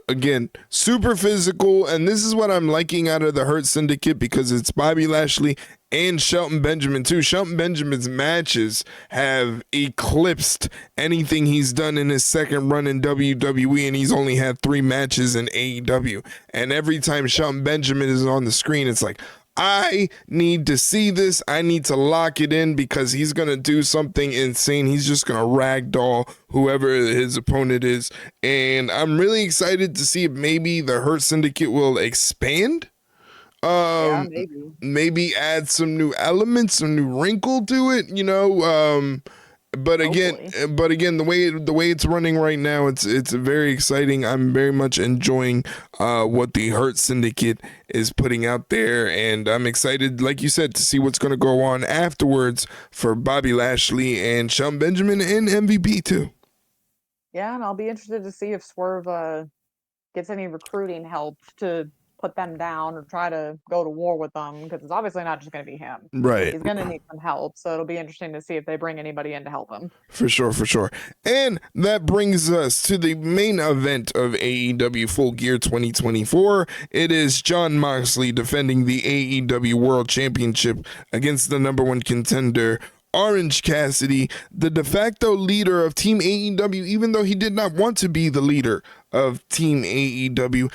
Speaker 1: Again, super physical, and this is what I'm liking out of the Hurt Syndicate because it's Bobby Lashley and Shelton Benjamin too. Shelton Benjamin's matches have eclipsed anything he's done in his second run in WWE, and he's only had 3 matches in AEW. And every time Shelton Benjamin is on the screen, it's like, I need to see this. I need to lock it in because he's going to do something insane. He's just going to ragdoll whoever his opponent is. And I'm really excited to see if maybe the Hurt Syndicate will expand.
Speaker 2: yeah,
Speaker 1: Um,
Speaker 2: maybe.
Speaker 1: maybe add some new elements, some new wrinkle to it, you know. But again,
Speaker 2: Hopefully.
Speaker 1: the way it's running right now, it's very exciting. I'm very much enjoying what the Hurt Syndicate is putting out there, and I'm excited, like you said, to see what's going to go on afterwards for Bobby Lashley and Shelton Benjamin and MVP too.
Speaker 2: Yeah, and I'll be interested to see if Swerve gets any recruiting help to put them down or try to go to war with them because it's obviously not just going to be him.
Speaker 1: Right.
Speaker 2: He's going to need some help, so it'll be interesting to see if they bring anybody in to help him.
Speaker 1: For sure, for sure. And that brings us to the main event of AEW Full Gear 2024. It is Jon Moxley defending the AEW World Championship against the number one contender, Orange Cassidy, the de facto leader of Team AEW, even though he did not want to be the leader of Team AEW.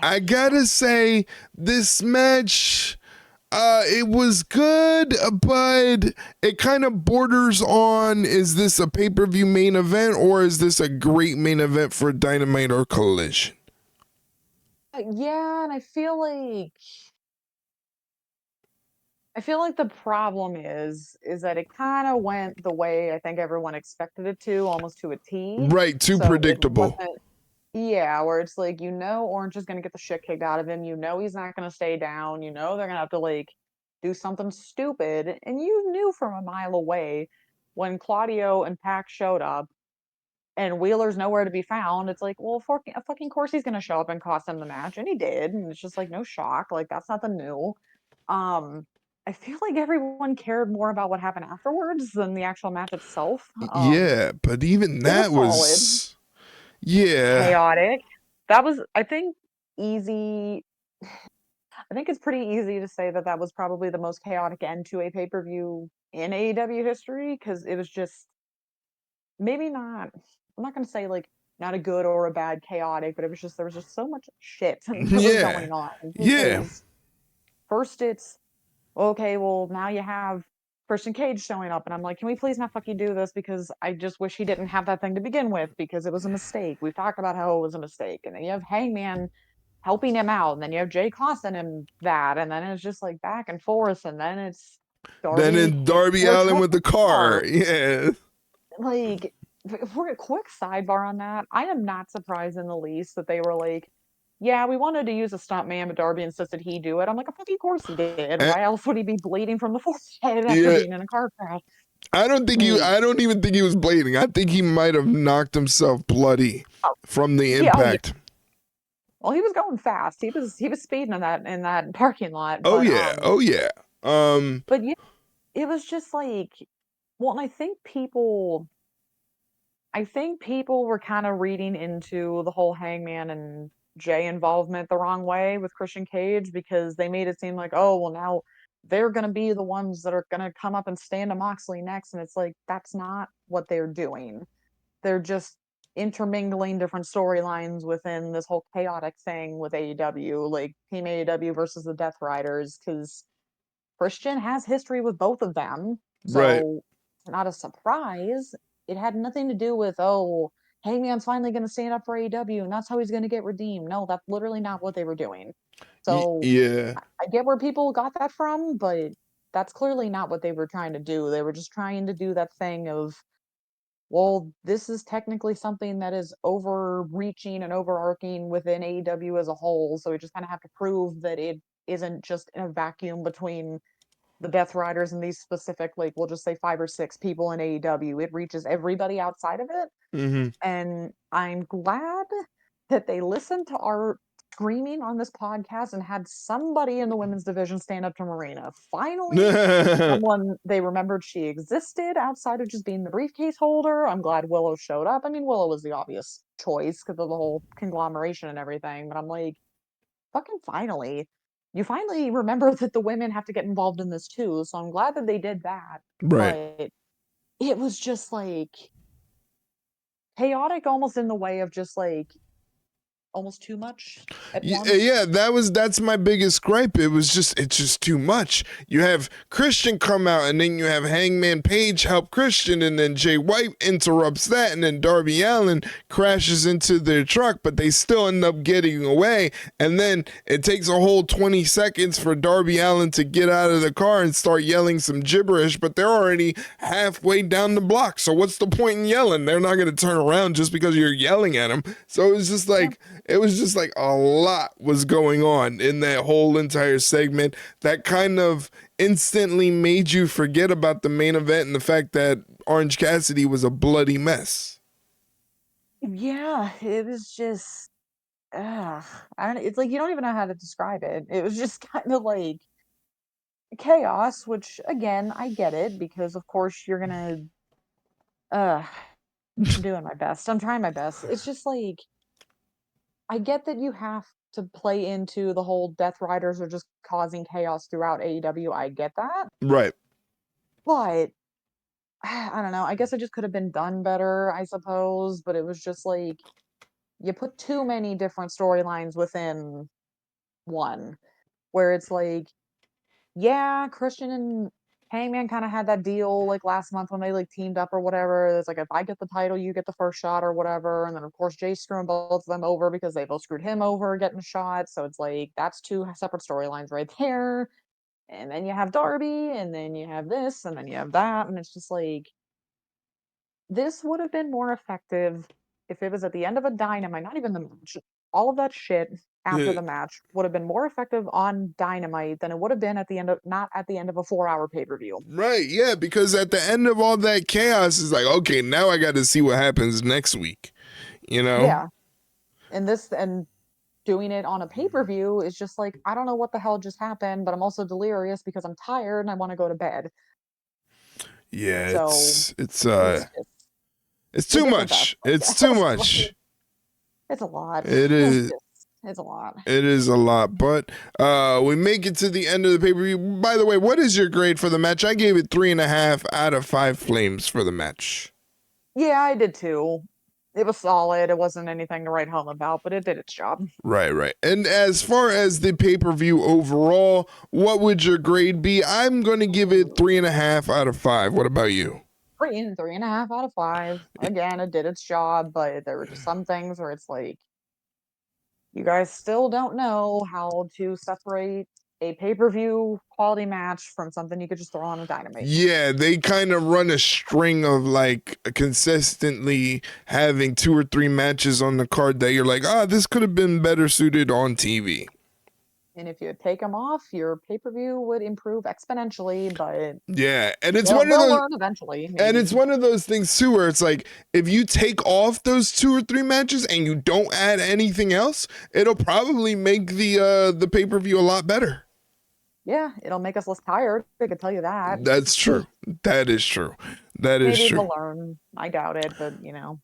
Speaker 1: I gotta say, this match, it was good, but it kind of borders on, is this a pay-per-view main event or is this a great main event for Dynamite or Collision?
Speaker 2: Yeah, and I feel like the problem is that it kind of went the way I think everyone expected it to, almost to a T.
Speaker 1: Right, too
Speaker 2: So it
Speaker 1: predictable.
Speaker 2: wasn't, yeah, where it's like, Orange is gonna get the shit kicked out of him. He's not gonna stay down. They're gonna have to like do something stupid. And you knew from a mile away when Claudio and Pac showed up and Wheeler's nowhere to be found. It's like, well, of fucking course he's gonna show up and cost him the match, and he did. And it's just like no shock. Like that's nothing new. Um, I feel like everyone cared more about what happened afterwards than the actual match itself.
Speaker 1: Yeah, but even
Speaker 2: It was
Speaker 1: that
Speaker 2: solid,
Speaker 1: was, yeah.
Speaker 2: chaotic. That was, I think, easy. I think it's pretty easy to say that that was probably the most chaotic end to a pay per view in AEW history because it was just maybe not. I'm not going to say like not a good or a bad chaotic, but it was just there was just so much shit that was
Speaker 1: Yeah,
Speaker 2: going on
Speaker 1: yeah.
Speaker 2: because first it's okay, well now you have Christian Cage showing up, and I'm like, can we please not fucking do this because I just wish he didn't have that thing to begin with because it was a mistake. We've talked about how it was a mistake, and then you have Hangman helping him out, and then you have Jay costing him that, and then it's just like back and forth, and then it's
Speaker 1: Then
Speaker 2: Darby
Speaker 1: in
Speaker 2: hits
Speaker 1: Darby
Speaker 2: their
Speaker 1: Allin
Speaker 2: truck
Speaker 1: with the
Speaker 2: with the
Speaker 1: car.
Speaker 2: car.
Speaker 1: Yeah.
Speaker 2: Like, for a quick sidebar on that, I am not surprised in the least that they were like, yeah, we wanted to use a stunt man, but Darby insisted he do it. I'm like, of fucking course he did.
Speaker 1: Uh,
Speaker 2: Why else would he be bleeding from the forehead after
Speaker 1: yeah.
Speaker 2: being in a car crash?
Speaker 1: I
Speaker 2: Like,
Speaker 1: don't even think he was bleeding. I think he might have knocked himself bloody
Speaker 2: oh,
Speaker 1: from the
Speaker 2: yeah, oh yeah.
Speaker 1: impact.
Speaker 2: Well, he was going fast. He was speeding in that parking lot,
Speaker 1: Oh yeah. Oh yeah. Um
Speaker 2: but yeah, it was just like, well, and I think people were kind of reading into the whole Hangman and Jay involvement the wrong way with Christian Cage because they made it seem like, oh, well, now they're going to be the ones that are going to come up and stand to Moxley next. And it's like, that's not what they're doing. They're just intermingling different storylines within this whole chaotic thing with AEW, like Team AEW versus the Death Riders, because Christian has history with both of them.
Speaker 1: Right.
Speaker 2: So it's not a surprise. It had nothing to do with, oh, Hangman's finally going to stand up for AEW and that's how he's going to get redeemed. No, that's literally not what they were doing. So
Speaker 1: Yeah.
Speaker 2: I get where people got that from, but that's clearly not what they were trying to do. They were just trying to do that thing of, well, this is technically something that is overreaching and overarching within AEW as a whole. So we just kind of have to prove that it isn't just in a vacuum between the Death Riders and these specific, like, we'll just say 5 or 6 people in AEW. It reaches everybody outside of it.
Speaker 1: Mm-hmm.
Speaker 2: And I'm glad that they listened to our screaming on this podcast and had somebody in the women's division stand up to Marina. Finally, someone they remembered she existed outside of just being the briefcase holder. I'm glad Willow showed up. I mean, Willow was the obvious choice because of the whole conglomeration and everything, but I'm like, fucking finally. You finally remember that the women have to get involved in this too. So I'm glad that they did that.
Speaker 1: Right.
Speaker 2: But it was just like chaotic almost in the way of just like almost too much at once.
Speaker 1: Yeah, that's my biggest gripe. It's just too much. You have Christian come out, and then you have Hangman Page help Christian, and then Jay White interrupts that, and then Darby Allin crashes into their truck, but they still end up getting away. And then it takes a whole 20 seconds for Darby Allin to get out of the car and start yelling some gibberish, but they're already halfway down the block. So what's the point in yelling? They're not going to turn around just because you're yelling at them. So it was just like a lot was going on in that whole entire segment that kind of instantly made you forget about the main event and the fact that Orange Cassidy was a bloody mess.
Speaker 2: Yeah, it was just I don't it's like you don't even know how to describe it. It was just kind of like chaos, which again, I get it because of course you're gonna I'm doing my best. I'm trying my best. It's just like I get that you have to play into the whole Death Riders are just causing chaos throughout AEW. I get that.
Speaker 1: Right.
Speaker 2: But I don't know. I guess it just could have been done better, I suppose. But it was just like you put too many different storylines within one, where it's like, yeah, Christian and Hangman kind of had that deal like last month when they like teamed up or whatever. It's like if I get the title, you get the first shot or whatever. And then of course Jay's screwing both of them over because they both screwed him over getting a shot. So it's like that's 2 separate storylines right there. And then you have Darby, and then you have this, and then you have that, and it's just like this would have been more effective if it was at the end of a Dynamite, not even the match. All of that shit after
Speaker 1: Yeah.
Speaker 2: the match would have been more effective on Dynamite than it would have been at the end of not at the end of a 4-hour pay-per-view.
Speaker 1: Right, yeah, because at the end of all that chaos is like, okay, now I got to see what happens next week, you know?
Speaker 2: Yeah. And doing it on a pay-per-view is just like, I don't know what the hell just happened, but I'm also delirious because I'm tired and I want to go to bed.
Speaker 1: Yeah,
Speaker 2: So
Speaker 1: it's
Speaker 2: it's just
Speaker 1: it's
Speaker 2: the
Speaker 1: too
Speaker 2: different best
Speaker 1: much. It's too
Speaker 2: podcast.
Speaker 1: much.
Speaker 2: It's a lot.
Speaker 1: It
Speaker 2: It's
Speaker 1: is.
Speaker 2: just it's a lot.
Speaker 1: It is a lot, but we make it to the end of the pay-per-view. By the way, what is your grade for the match? I gave it 3.5 out of 5 flames for the match.
Speaker 2: Yeah, I did too. It was solid. It wasn't anything to write home about, but it did its job.
Speaker 1: Right, right. And as far as the pay-per-view overall, what would your grade be? I'm going to give it 3.5 out of 5. What about you?
Speaker 2: 3.5 out of 5. Again, it did its job, but there were just some things where it's like you guys still don't know how to separate a pay-per-view quality match from something you could just throw on a Dynamite.
Speaker 1: Yeah, they kind of run a string of like consistently having 2 or 3 matches on the card that you're like, this could have been better suited on TV.
Speaker 2: And if you take them off, your pay-per-view would improve exponentially, but
Speaker 1: Yeah, and it's
Speaker 2: they'll,
Speaker 1: one of
Speaker 2: they'll
Speaker 1: those,
Speaker 2: learn eventually.
Speaker 1: and
Speaker 2: Maybe.
Speaker 1: it's one of those things too, where it's like if you take off those 2 or 3 matches and you don't add anything else, it'll probably make the pay per view a lot better.
Speaker 2: Yeah, it'll make us less tired. I can tell you that.
Speaker 1: That's true. That is true. That is
Speaker 2: Maybe
Speaker 1: true.
Speaker 2: he'll learn. I doubt it, but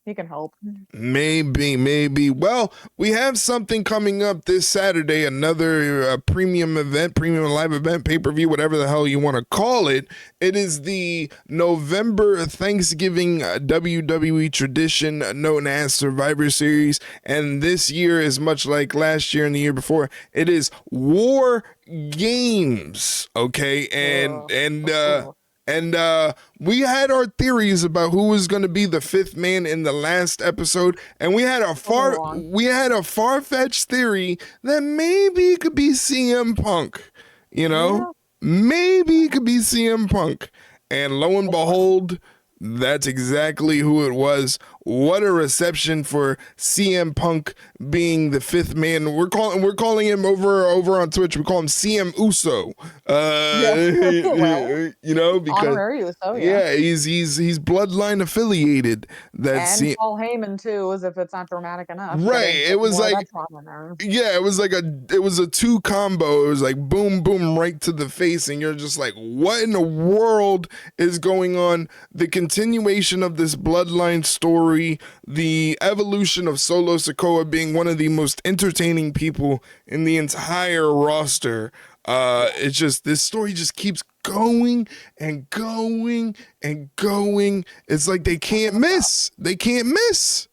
Speaker 2: he can help.
Speaker 1: Maybe. Well, we have something coming up this Saturday, another premium event, premium live event, pay per view, whatever the hell you want to call it. It is the November Thanksgiving WWE tradition known as Survivor Series. And this year is much like last year and the year before. It is War Games. Okay. And,
Speaker 2: Ugh.
Speaker 1: and, uh,
Speaker 2: Ugh.
Speaker 1: and we had our theories about who was going to be the fifth man in the last episode, and
Speaker 2: So many wrong.
Speaker 1: we had a far-fetched theory that maybe it could be CM Punk. You know,
Speaker 2: Yeah.
Speaker 1: maybe it could be CM Punk. And lo and
Speaker 2: It was.
Speaker 1: behold, that's exactly who it was. What a reception for CM Punk being the fifth man. We're calling him over on Twitch. We call him CM Uso.
Speaker 2: Yeah. Well,
Speaker 1: Because
Speaker 2: honorary so yeah.
Speaker 1: yeah, he's bloodline affiliated. That's
Speaker 2: And Paul Heyman too, as if it's not dramatic enough.
Speaker 1: right.
Speaker 2: Get
Speaker 1: It was
Speaker 2: more of
Speaker 1: like
Speaker 2: that trauma in there.
Speaker 1: yeah, it was a two combo. It was like boom, boom, right to the face, and you're just like, what in the world is going on? The continuation of this bloodline story, the evolution of Solo Sikoa being one of the most entertaining people in the entire roster.
Speaker 2: Yeah.
Speaker 1: It's just this story just keeps going and going and going. It's like they can't miss. They can't miss.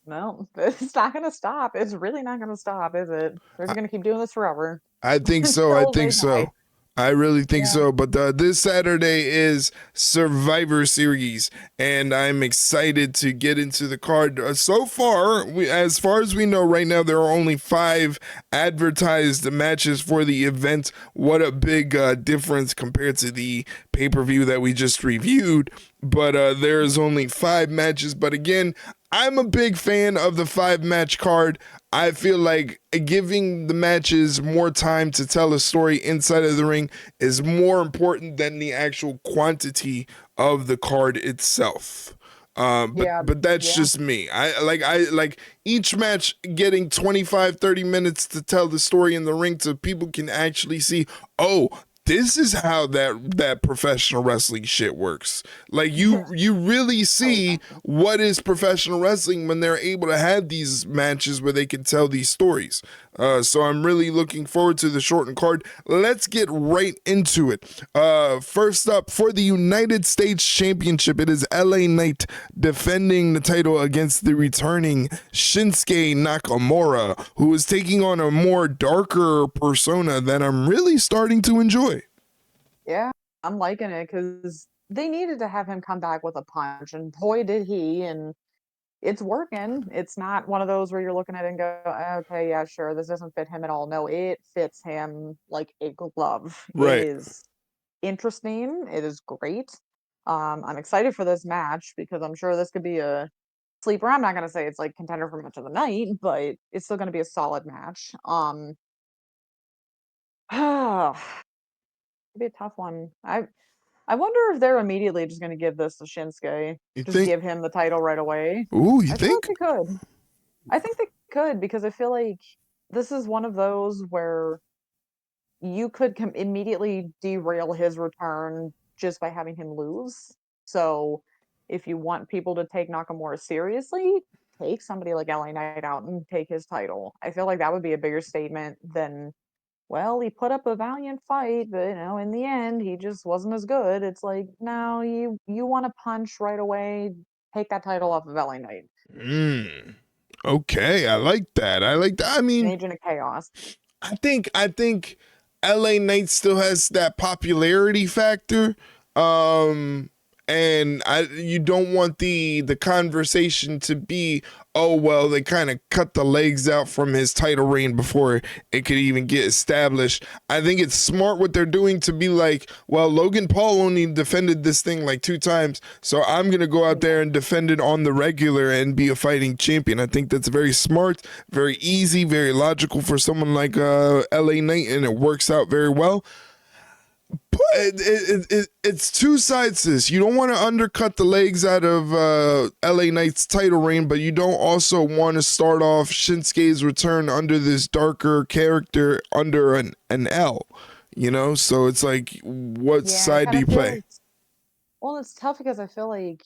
Speaker 2: No, it's not gonna stop. It's really not gonna stop, is it? They're just gonna keep doing this forever
Speaker 1: I think so. I
Speaker 2: until
Speaker 1: think
Speaker 2: they die.
Speaker 1: so. I really think
Speaker 2: Yeah.
Speaker 1: so. But this Saturday is Survivor Series, and I'm excited to get into the card. So far, as far as we know right now, there are only 5 advertised matches for the event. What a big difference compared to the pay per view that we just reviewed. But there is only 5 matches. But again, I'm a big fan of the 5-match card. I feel like giving the matches more time to tell a story inside of the ring is more important than the actual quantity of the card itself.
Speaker 2: Yeah.
Speaker 1: But that's
Speaker 2: Yeah.
Speaker 1: just me. I like each match getting 25 30 minutes to tell the story in the ring so people can actually see, oh, this is how that professional wrestling shit works. Like you really
Speaker 2: Oh,
Speaker 1: see
Speaker 2: exactly.
Speaker 1: what is professional wrestling when they're able to have these matches where they can tell these stories. So I'm really looking forward to the shortened card. Let's get right into it. First up, for the United States Championship, it is LA Knight defending the title against the returning Shinsuke Nakamura, who is taking on a more darker persona that I'm really starting to enjoy.
Speaker 2: Yeah, I'm liking it because they needed to have him come back with a punch, and boy did he, and it's working. It's not one of those where you're looking at it and go, okay, yeah, sure, this doesn't fit him at all. No, it fits him like a glove. It
Speaker 1: Right.
Speaker 2: is interesting. It is great. I'm excited for this match because I'm sure this could be a sleeper. I'm not gonna say it's like contender for match of the night, but it's still gonna be a solid match. It'd be a tough one. I wonder if they're immediately just gonna give this to Shinsuke.
Speaker 1: You
Speaker 2: Just
Speaker 1: think?
Speaker 2: give him the title right away.
Speaker 1: Ooh, you
Speaker 2: I feel like
Speaker 1: think?
Speaker 2: they could. I think they could because I feel like this is one of those where you could immediately derail his return just by having him lose. So if you want people to take Nakamura seriously, take somebody like LA Knight out and take his title. I feel like that would be a bigger statement than, well, he put up a valiant fight, but in the end, he just wasn't as good. It's like, no, you want to punch right away, take that title off of LA Knight.
Speaker 1: Mm, okay, I like that. I like that. I
Speaker 2: An
Speaker 1: mean,
Speaker 2: agent of chaos.
Speaker 1: I think LA Knight still has that popularity factor. Um and you don't want the conversation to be, oh well, they kind of cut the legs out from his title reign before it could even get established. I think it's smart what they're doing to be like, well, Logan Paul only defended this thing like 2 times, so I'm gonna go out there and defend it on the regular and be a fighting champion. I think that's very smart, very easy, very logical for someone like LA Knight, and it works out very well. It's two sides to this. You don't want to undercut the legs out of LA Knight's title reign, but you don't also want to start off Shinsuke's return under this darker character under an L. So it's like, what
Speaker 2: Yeah, I
Speaker 1: side do
Speaker 2: kind
Speaker 1: you
Speaker 2: of feel
Speaker 1: play?
Speaker 2: like Well, it's tough because I feel like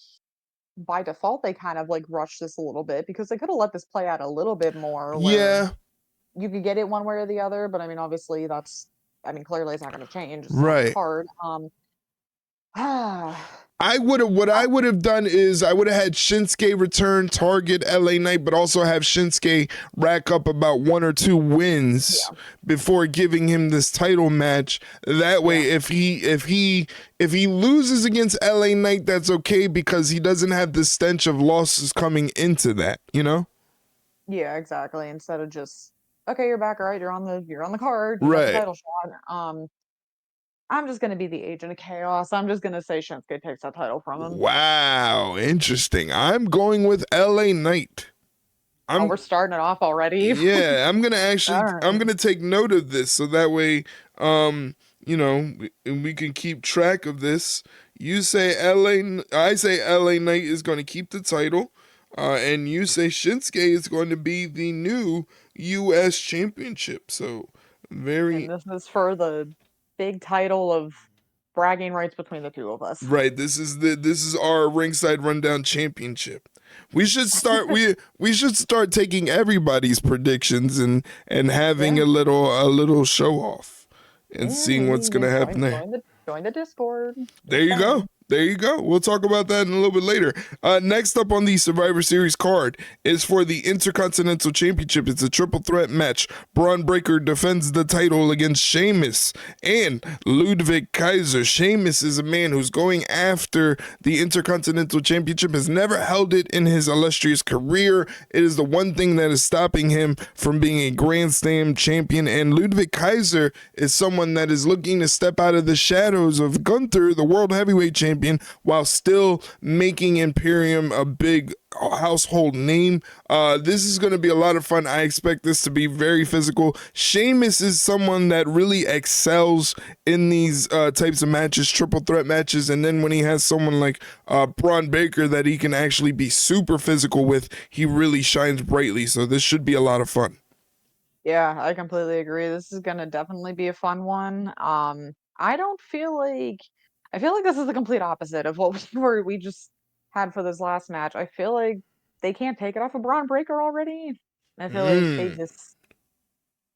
Speaker 2: by default they kind of like rushed this a little bit because they could have let this play out a little bit more where
Speaker 1: Yeah,
Speaker 2: you could get it one way or the other, but I mean obviously clearly it's not going to change. It's not on the
Speaker 1: right.
Speaker 2: card.
Speaker 1: What
Speaker 2: I,
Speaker 1: I would have done is I would have had Shinsuke return, target LA Knight, but also have Shinsuke rack up about 1 or 2 wins
Speaker 2: yeah,
Speaker 1: before giving him this title match. That way,
Speaker 2: yeah,
Speaker 1: if he loses against LA Knight, that's okay because he doesn't have the stench of losses coming into that, you know?
Speaker 2: yeah, exactly. Instead of just okay, you're back, all right, you're on the card, you got the
Speaker 1: Right.
Speaker 2: title shot. I'm just gonna be the agent of chaos. I'm just gonna say Shinsuke takes that title from him.
Speaker 1: Wow, interesting. I'm going with LA Knight.
Speaker 2: Oh,
Speaker 1: I'm
Speaker 2: we're starting it off already.
Speaker 1: Yeah,
Speaker 2: All
Speaker 1: I'm
Speaker 2: right.
Speaker 1: gonna take note of this so that way, we can keep track of this. You say I say LA Knight is going to keep the title, and you say Shinsuke is going to be the new U.S. Championship. So
Speaker 2: And
Speaker 1: very
Speaker 2: this is for the big title of bragging rights between the two of us.
Speaker 1: right. This is our ringside rundown championship. We should start taking everybody's predictions and having
Speaker 2: Yeah.
Speaker 1: a little show off and
Speaker 2: Yeah,
Speaker 1: seeing what's gonna happen there.
Speaker 2: join the Discord.
Speaker 1: There
Speaker 2: It's
Speaker 1: you go.
Speaker 2: fun.
Speaker 1: There you go. We'll talk about that in a little bit later. Next up on the Survivor Series card is for the Intercontinental Championship. It's a triple threat match. Braun Breaker defends the title against Sheamus and Ludwig Kaiser. Sheamus is a man who's going after the Intercontinental Championship, has never held it in his illustrious career. It is the one thing that is stopping him from being a Grand Slam champion. And Ludwig Kaiser is someone that is looking to step out of the shadows of Gunther, the World Heavyweight Champion, while still making Imperium a big household name. This is going to be a lot of fun. I expect this to be very physical. Sheamus is someone that really excels in these types of matches, triple threat matches, and then when he has someone like Braun Baker that he can actually be super physical with, he really shines brightly. So this should be a lot of fun.
Speaker 2: Yeah, I completely agree. This is gonna definitely be a fun one. I don't feel like I feel like this is the complete opposite of what we just had for this last match. I feel like they can't take it off of Braun Breaker already. I feel like they
Speaker 1: Mm,
Speaker 2: just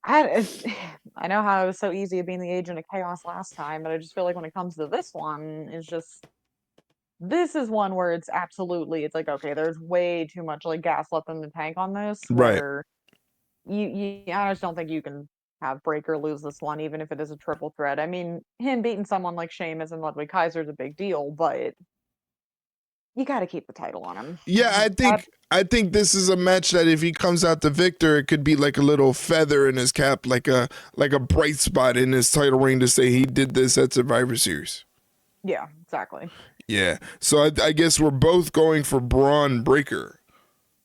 Speaker 2: I know how it was so easy of being the agent of chaos last time, but I just feel like when it comes to this one, it's just this is one where it's like okay, there's way too much like gas left in the tank on this
Speaker 1: right.
Speaker 2: where I just don't think you can have Breaker lose this one, even if it is a triple threat. I mean, him beating someone like Sheamus and Ludwig Kaiser is a big deal, but you got to keep the title on him.
Speaker 1: Yeah,
Speaker 2: That,
Speaker 1: I think this is a match that if he comes out the victor, it could be like a little feather in his cap, like a bright spot in his title reign to say he did this at Survivor Series.
Speaker 2: yeah, exactly.
Speaker 1: Yeah, so I guess we're both going for Braun Breaker.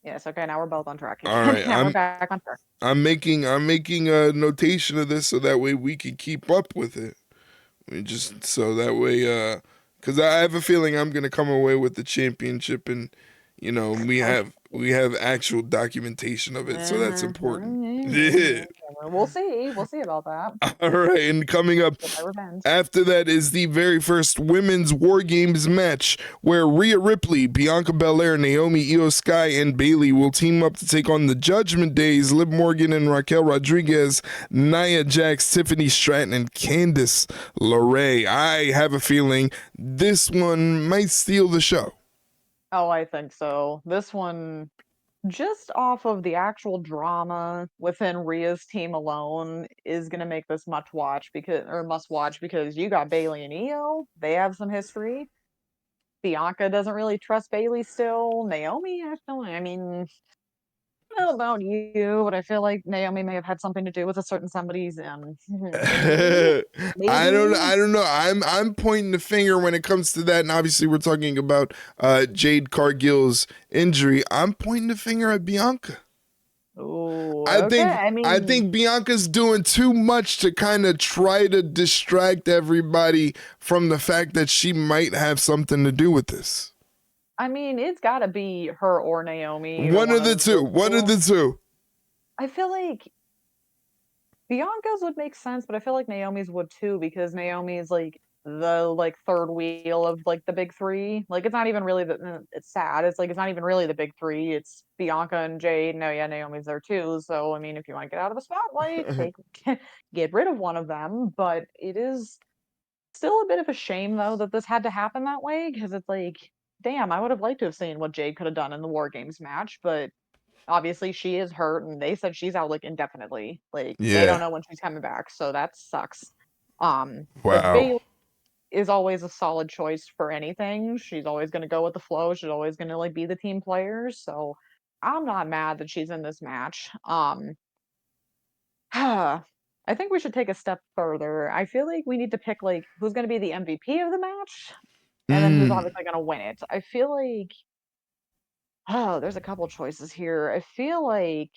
Speaker 2: Yes, okay, now we're both on track
Speaker 1: All
Speaker 2: again.
Speaker 1: right,
Speaker 2: Now we're back on track.
Speaker 1: I'm making a notation of this so that way we can keep up with it. We just so that way, because I have a feeling I'm gonna come away with the championship, and we have actual documentation of it, so that's important. Yeah.
Speaker 2: We'll see. We'll see about that.
Speaker 1: All right, and coming up
Speaker 2: Get my revenge.
Speaker 1: after that is the very first women's War Games match where Rhea Ripley, Bianca Belair, Naomi Io Sky, and Bayley will team up to take on the Judgment Days, Liv Morgan and Raquel Rodriguez, Nia Jax, Tiffany Stratton, and Candice LeRae. I have a feeling this one might steal the show.
Speaker 2: Oh, I think so. This one, just off of the actual drama within Rhea's team alone, is gonna make this must watch because you got Bailey and Io. They have some history. Bianca doesn't really trust Bailey still. Naomi, I mean, I don't know about you, but I feel like Naomi may have had something to do with a certain somebody's injury. Maybe.
Speaker 1: I don't know. I'm pointing the finger when it comes to that, and obviously we're talking about Jade Cargill's injury. I'm pointing the finger at Bianca.
Speaker 2: Oh,
Speaker 1: I
Speaker 2: okay.
Speaker 1: think I think Bianca's doing too much to kind of try to distract everybody from the fact that she might have something to do with this.
Speaker 2: I mean, it's got to be her or Naomi or
Speaker 1: One
Speaker 2: one
Speaker 1: of the
Speaker 2: of
Speaker 1: two.
Speaker 2: those
Speaker 1: One of
Speaker 2: two.
Speaker 1: the two.
Speaker 2: I feel like Bianca's would make sense, but I feel like Naomi's would too because Naomi's like the like third wheel of like the big three. Like it's not even really it's sad. It's like it's not even really the big three. It's Bianca and Jade. No, yeah, Naomi's there too. So I mean, if you want to get out of the spotlight, take get rid of one of them. But it is still a bit of a shame though that this had to happen that way because it's like, damn, I would have liked to have seen what Jade could have done in the War Games match, but obviously she is hurt and they said she's out like indefinitely. Like they don't
Speaker 1: Yeah.
Speaker 2: know when she's coming back, so that sucks. But
Speaker 1: Wow.
Speaker 2: Bayley is always a solid choice for anything. She's always going to go with the flow. She's always going to like be the team player. So I'm not mad that she's in this match. I think we should take a step further. I feel like we need to pick like who's going to be the MVP of the match and then who's
Speaker 1: Mm.
Speaker 2: obviously going to win it. I feel like there's a couple choices here. I feel like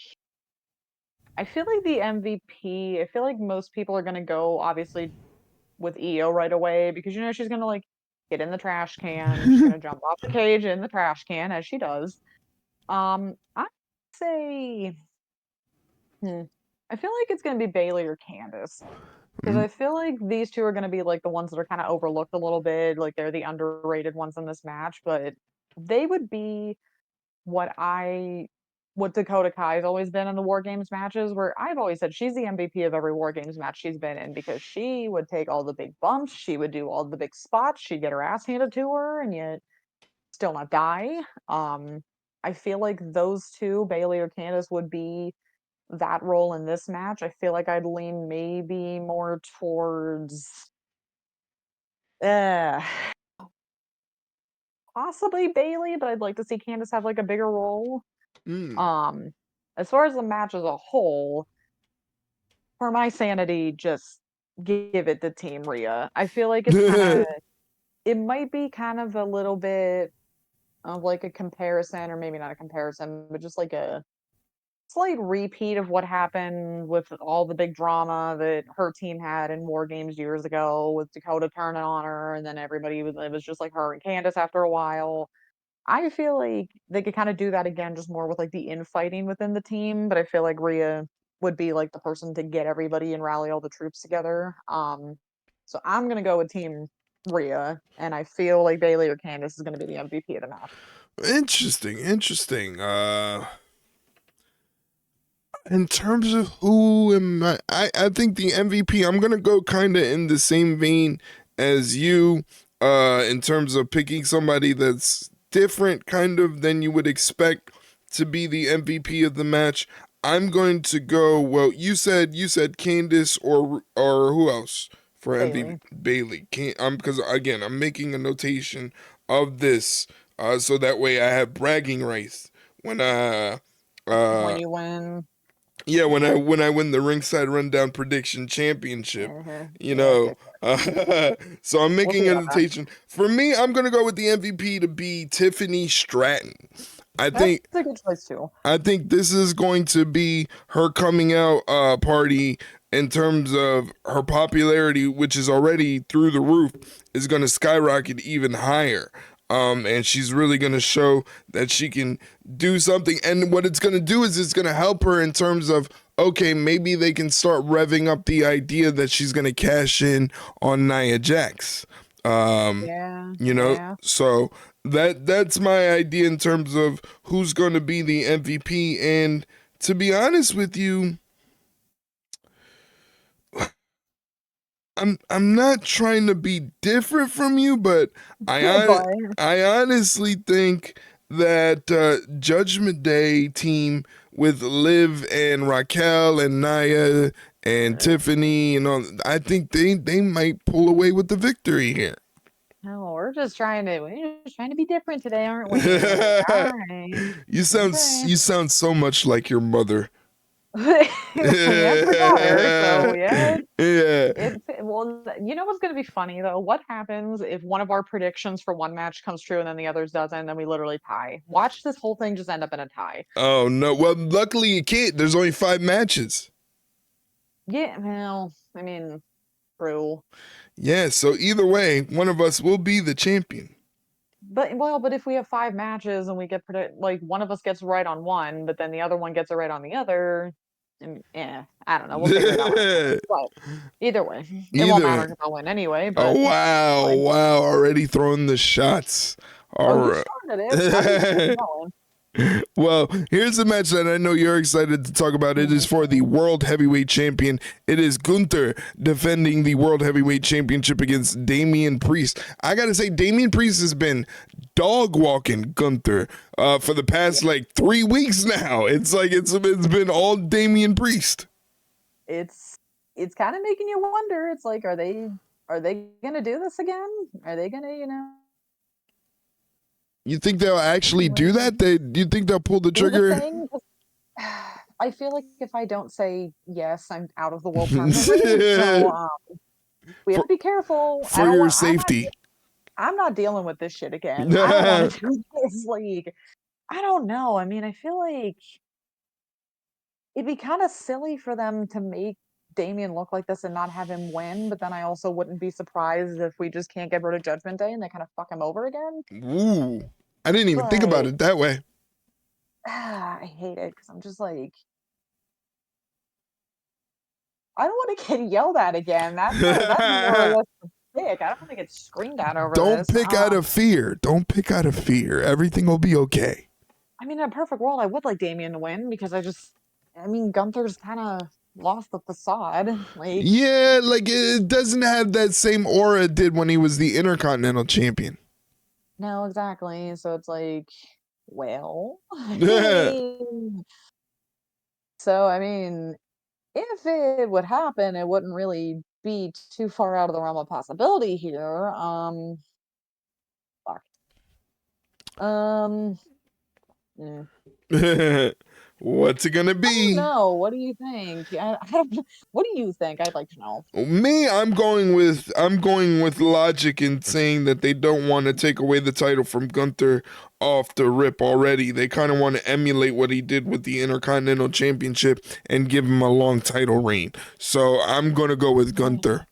Speaker 2: the MVP, I feel like most people are going to go obviously with EO right away because you know she's gonna like get in the trash can. She's gonna jump off the cage in the trash can as she does. I say, hmm, I feel like it's gonna be Bailey or Candace because
Speaker 1: Mm.
Speaker 2: I feel like these two are gonna be like the ones that are kind of overlooked a little bit. Like they're the underrated ones in this match, but they would be what I what Dakota Kai's always been in the War Games matches, where I've always said she's the MVP of every War Games match she's been in because she would take all the big bumps, she would do all the big spots, she'd get her ass handed to her, and yet still not die. Um, I feel like those two, Bailey or Candace, would be that role in this match. I feel like I'd lean maybe more towards uh possibly Bailey, but I'd like to see Candace have like a bigger role.
Speaker 1: Mm.
Speaker 2: Um, as far as the match as a whole, for my sanity, just give it to Team Rhea. I feel like it might be kind of a little bit of like a comparison, or maybe not a comparison, but just like a slight repeat of what happened with all the big drama that her team had in War Games years ago with Dakota turning on her, and then it was just like her and Candace after a while. I feel like they could kind of do that again, just more with like the infighting within the team. But I feel like Rhea would be like the person to get everybody and rally all the troops together. So I'm gonna go with Team Rhea, and I feel like Bailey or Candice is gonna be the MVP of the match.
Speaker 1: Interesting, interesting. In terms of who am I think the MVP, I'm gonna go kinda in the same vein as you, in terms of picking somebody that's different kind of than you would expect to be the MVP of the match. I'm going to go, well, you said Candace or who else for MVP?
Speaker 2: Bailey,
Speaker 1: Bailey. Can I'm because again I'm making a notation of this, so that way I have bragging rights when
Speaker 2: when
Speaker 1: uh
Speaker 2: you win,
Speaker 1: yeah, when I
Speaker 2: uh,
Speaker 1: when I win the ringside rundown prediction championship, you
Speaker 2: yeah, okay,
Speaker 1: know. So I'm
Speaker 2: we'll see
Speaker 1: making a
Speaker 2: about that.
Speaker 1: notation. For me, I'm gonna go with the MVP to be Tiffany Stratton. I
Speaker 2: That's
Speaker 1: think
Speaker 2: a good choice too.
Speaker 1: I think this is going to be her coming out party in terms of her popularity, which is already through the roof, is going to skyrocket even higher. And she's really going to show that she can do something. And what it's going to do is it's going to help her in terms of, okay, maybe they can start revving up the idea that she's going to cash in on Nia Jax. Um,
Speaker 2: Yeah,
Speaker 1: you know,
Speaker 2: yeah.
Speaker 1: so that's my idea in terms of who's going to be the MVP. And to be honest with you, I'm not trying to be different from you, but I
Speaker 2: But
Speaker 1: I honestly think that Judgment Day team with Liv and Raquel and Naya and Tiffany and all, I think they might pull away with the victory here.
Speaker 2: no, we're just trying to be different today, aren't we? Like, all right, okay.
Speaker 1: You sound so much like your mother.
Speaker 2: We have a daughter, so yeah,
Speaker 1: Yeah.
Speaker 2: well, you know what's gonna be funny though? What happens if one of our predictions for one match comes true and then the others doesn't, and then we literally tie? Watch this whole thing just end up in a tie.
Speaker 1: Oh no. Well, luckily you can't. There's only 5 matches.
Speaker 2: Yeah, well, I mean, true.
Speaker 1: Yeah. So either way, one of us will be the champion.
Speaker 2: But if we have 5 matches and we get like one of us gets right on one, but then the other one gets it right on the other, and yeah, I don't know. We'll figure it out afterwards. But either way, it won't
Speaker 1: Either.
Speaker 2: matter if I win anyway.
Speaker 1: Oh,
Speaker 2: But
Speaker 1: wow.
Speaker 2: like,
Speaker 1: Wow. Already throwing the shots. All
Speaker 2: oh, you
Speaker 1: right.
Speaker 2: started it. I'm just getting going.
Speaker 1: Well, here's the match that I know you're excited to talk about. It is for the World Heavyweight Champion. It is Gunther defending the World Heavyweight Championship against Damian Priest. I gotta say, Damian Priest has been dog walking Gunther for the past like 3 weeks now. It's like it's been all Damian Priest.
Speaker 2: It's kind of making you wonder. It's like, are they gonna do this again? Are they gonna,
Speaker 1: You think they'll actually do that? Do you think they'll pull the
Speaker 2: do the
Speaker 1: trigger?
Speaker 2: thing? I feel like if I don't say yes, I'm out of the world permanently. So we have to be careful. I
Speaker 1: For
Speaker 2: don't
Speaker 1: your
Speaker 2: want.
Speaker 1: safety.
Speaker 2: I'm not dealing with this shit again. I don't want to do this. Like, I don't know. I mean, I feel like it'd be kind of silly for them to make Damien look like this and not have him win, but then I also wouldn't be surprised if we just can't get rid of Judgment Day and they kind of fuck him over again.
Speaker 1: Ooh, I didn't even think about
Speaker 2: But
Speaker 1: it that way.
Speaker 2: I hate it because I'm just like, I don't want to get yelled at again. That's more or less the pick. I don't want to get screamed at over
Speaker 1: Don't
Speaker 2: this.
Speaker 1: pick out of fear. Don't pick out of fear. Everything will be okay.
Speaker 2: I mean, in a perfect world, I would like Damien to win because I mean, Gunther's kind of lost the facade. Like,
Speaker 1: Yeah, like it doesn't have that same aura it did when he was the Intercontinental Champion.
Speaker 2: no, exactly. So it's like, well,
Speaker 1: Yeah.
Speaker 2: so I mean, if it would happen, it wouldn't really be too far out of the realm of possibility here. Fuck. Um, mm.
Speaker 1: What's it gonna be?
Speaker 2: No, what do you think? I don't. What do you think? I'd like to know.
Speaker 1: Me, I'm going with logic in saying that they don't want to take away the title from Gunther off the rip already. They kind of want to emulate what he did with the Intercontinental Championship and give him a long title reign. So I'm gonna go with Gunther.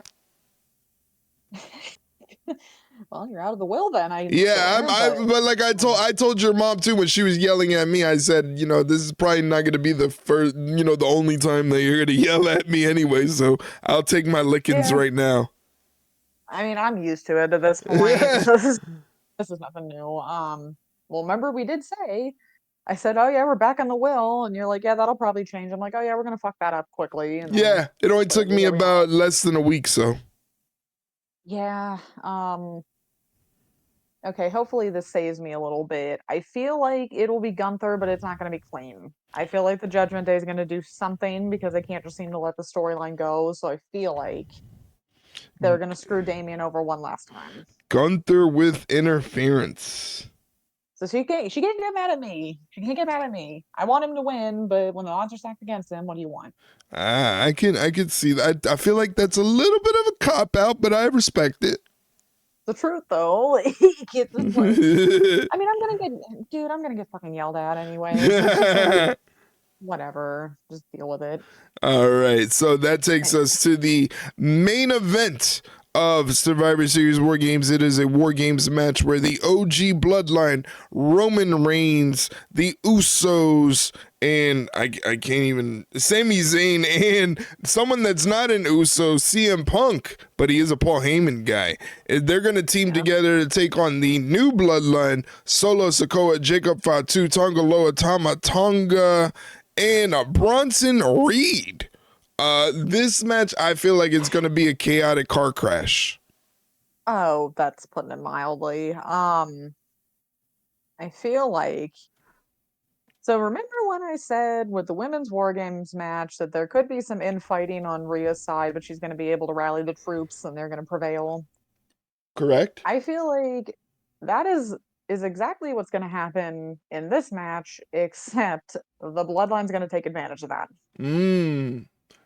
Speaker 2: Well, you're out of the will then.
Speaker 1: Yeah,
Speaker 2: but
Speaker 1: but like I told your mom too when she was yelling at me. I said, this is probably not going to be the first, the only time that you're going to yell at me anyway. So I'll take my lickings right now.
Speaker 2: I mean, I'm used to it at this point. This is nothing new. Well, remember we did say, I said, oh yeah, we're back on the will, and you're like, yeah, that'll probably change. I'm like, oh yeah, we're gonna fuck that up quickly. And
Speaker 1: Yeah, it only took me about less than a week, so.
Speaker 2: Yeah. Okay, hopefully this saves me a little bit. I feel like it'll be Gunther, but it's not going to be clean. I feel like the Judgment Day is going to do something because they can't just seem to let the storyline go. So I feel like they're going to screw Damien over one last time.
Speaker 1: Gunther with interference.
Speaker 2: So she can't get mad at me. She can't get mad at me. I want him to win, but when the odds are stacked against him, what do you want?
Speaker 1: I can see that. I feel like that's a little bit of a cop out, but I respect it.
Speaker 2: The truth though, I mean, I'm gonna get fucking yelled at anyway. Whatever, just deal with it.
Speaker 1: All right, so that takes us to the main event of Survivor Series War Games. It is a War Games match where the OG Bloodline, Roman Reigns, the Usos, and I can't even, Sami Zayn, and someone that's not an Uso, CM Punk, but he is a Paul Heyman guy. They're going to team together to take on the new Bloodline, Solo Sikoa, Jacob Fatu, Tonga Loa, Tama Tonga, and Bronson Reed. This match, I feel like it's going to be a chaotic car crash.
Speaker 2: Oh, that's putting it mildly. I feel like, so remember when I said with the women's War Games match that there could be some infighting on Rhea's side, but she's going to be able to rally the troops and they're going to prevail?
Speaker 1: Correct.
Speaker 2: I feel like that is exactly what's going to happen in this match, except the Bloodline's going to take advantage of that.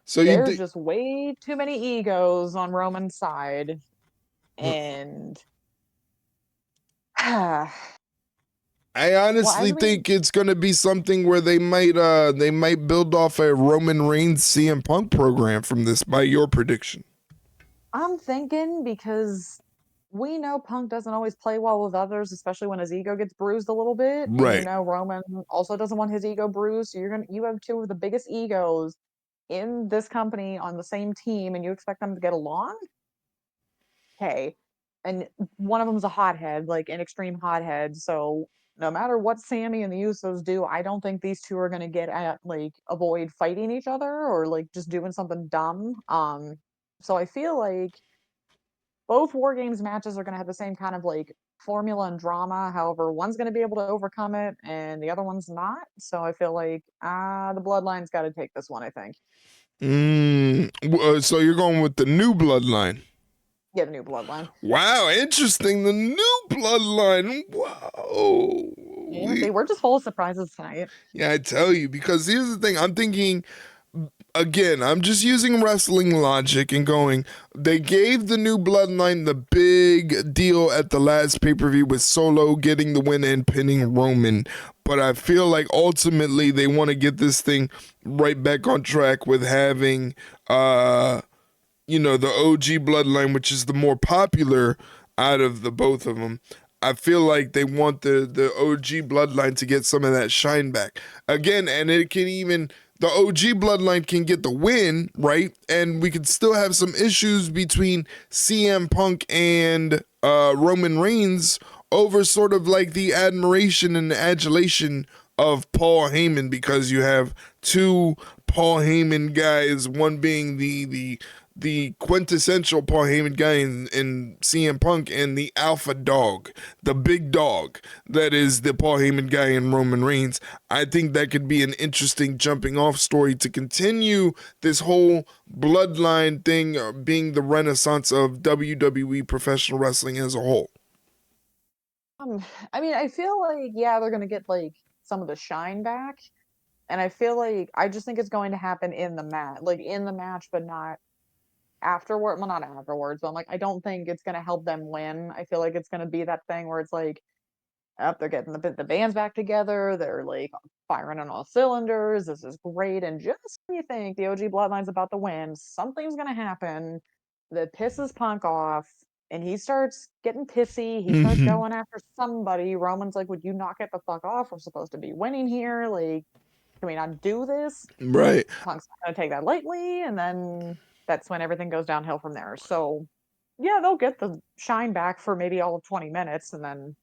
Speaker 1: So
Speaker 2: there's just way too many egos on Roman's side, and
Speaker 1: I honestly think it's going to be something where they might build off a Roman Reigns CM Punk program from this, by your prediction.
Speaker 2: I'm thinking because we know Punk doesn't always play well with others, especially when his ego gets bruised a little bit.
Speaker 1: Right.
Speaker 2: And Roman also doesn't want his ego bruised. So you have two of the biggest egos in this company on the same team and you expect them to get along? Okay. And one of them's a hothead, like an extreme hothead. So no matter what Sammy and the Usos do, I don't think these two are gonna get at like avoid fighting each other or like just doing something dumb. So I feel like both War Games matches are gonna have the same kind of like formula and drama. However, one's gonna be able to overcome it and the other one's not. So I feel like the Bloodline's got to take this one. I think.
Speaker 1: So you're going with the new bloodline.
Speaker 2: Yeah, the new Bloodline.
Speaker 1: Wow, interesting. The new bloodline. Whoa.
Speaker 2: Yeah, they were just full of surprises tonight.
Speaker 1: Yeah, I tell you, because here's the thing. I'm thinking, again, I'm just using wrestling logic and going, they gave the new bloodline the big deal at the last pay-per-view with Solo getting the win and pinning Roman. But I feel like ultimately they want to get this thing right back on track with having the OG bloodline, which is the more popular out of the both of them. I feel like they want the OG bloodline to get some of that shine back again, and it can even the OG bloodline can get the win, right? And we could still have some issues between CM Punk and Roman Reigns over sort of like the admiration and adulation of Paul Heyman, because you have two Paul Heyman guys, one being the quintessential Paul Heyman guy in CM Punk, and the alpha dog, the big dog that is the Paul Heyman guy in Roman Reigns. I think that could be an interesting jumping off story to continue this whole bloodline thing being the renaissance of WWE professional wrestling as a whole.
Speaker 2: Um, I mean, I feel like yeah, they're gonna get like some of the shine back, and I feel like I just think it's going to happen in the match, but not afterward. Well, not afterwards, but I'm like, I don't think it's gonna help them win. I feel like it's gonna be that thing where it's like, up, they're getting the bands back together. They're like firing on all cylinders. This is great. And just when you think the OG Bloodline's about to win, something's gonna happen that pisses Punk off, and he starts getting pissy. He starts
Speaker 1: Mm-hmm.
Speaker 2: going after somebody. Roman's like, "Would you knock it the fuck off? We're supposed to be winning here. Like, can we not do this?"
Speaker 1: Right.
Speaker 2: Punk's not gonna take that lightly, and then that's when everything goes downhill from there. So, yeah, they'll get the shine back for maybe all of 20 minutes, and then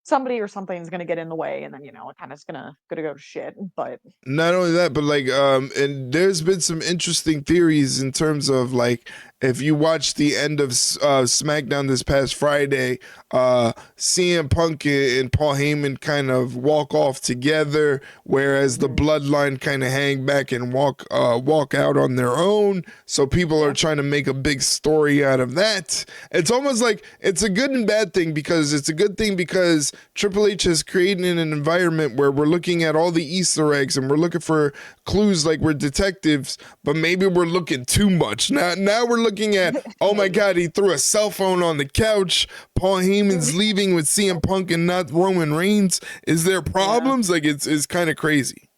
Speaker 2: somebody or something's gonna get in the way, and then it kind of gonna go to shit. But
Speaker 1: Not only that, but like and there's been some interesting theories in terms of like, if you watch the end of SmackDown this past Friday, CM Punk and Paul Heyman kind of walk off together, whereas the bloodline kind of hang back and walk out on their own. So people are trying to make a big story out of that. It's almost like it's a good and bad thing, because it's a good thing because Triple H has created an environment where we're looking at all the Easter eggs and we're looking for clues like we're detectives, but maybe we're looking too much. Now we're looking at, oh my God, he threw a cell phone on the couch. Paul Heyman's leaving with CM Punk and not Roman Reigns. Is there problems? Like it's kind of crazy.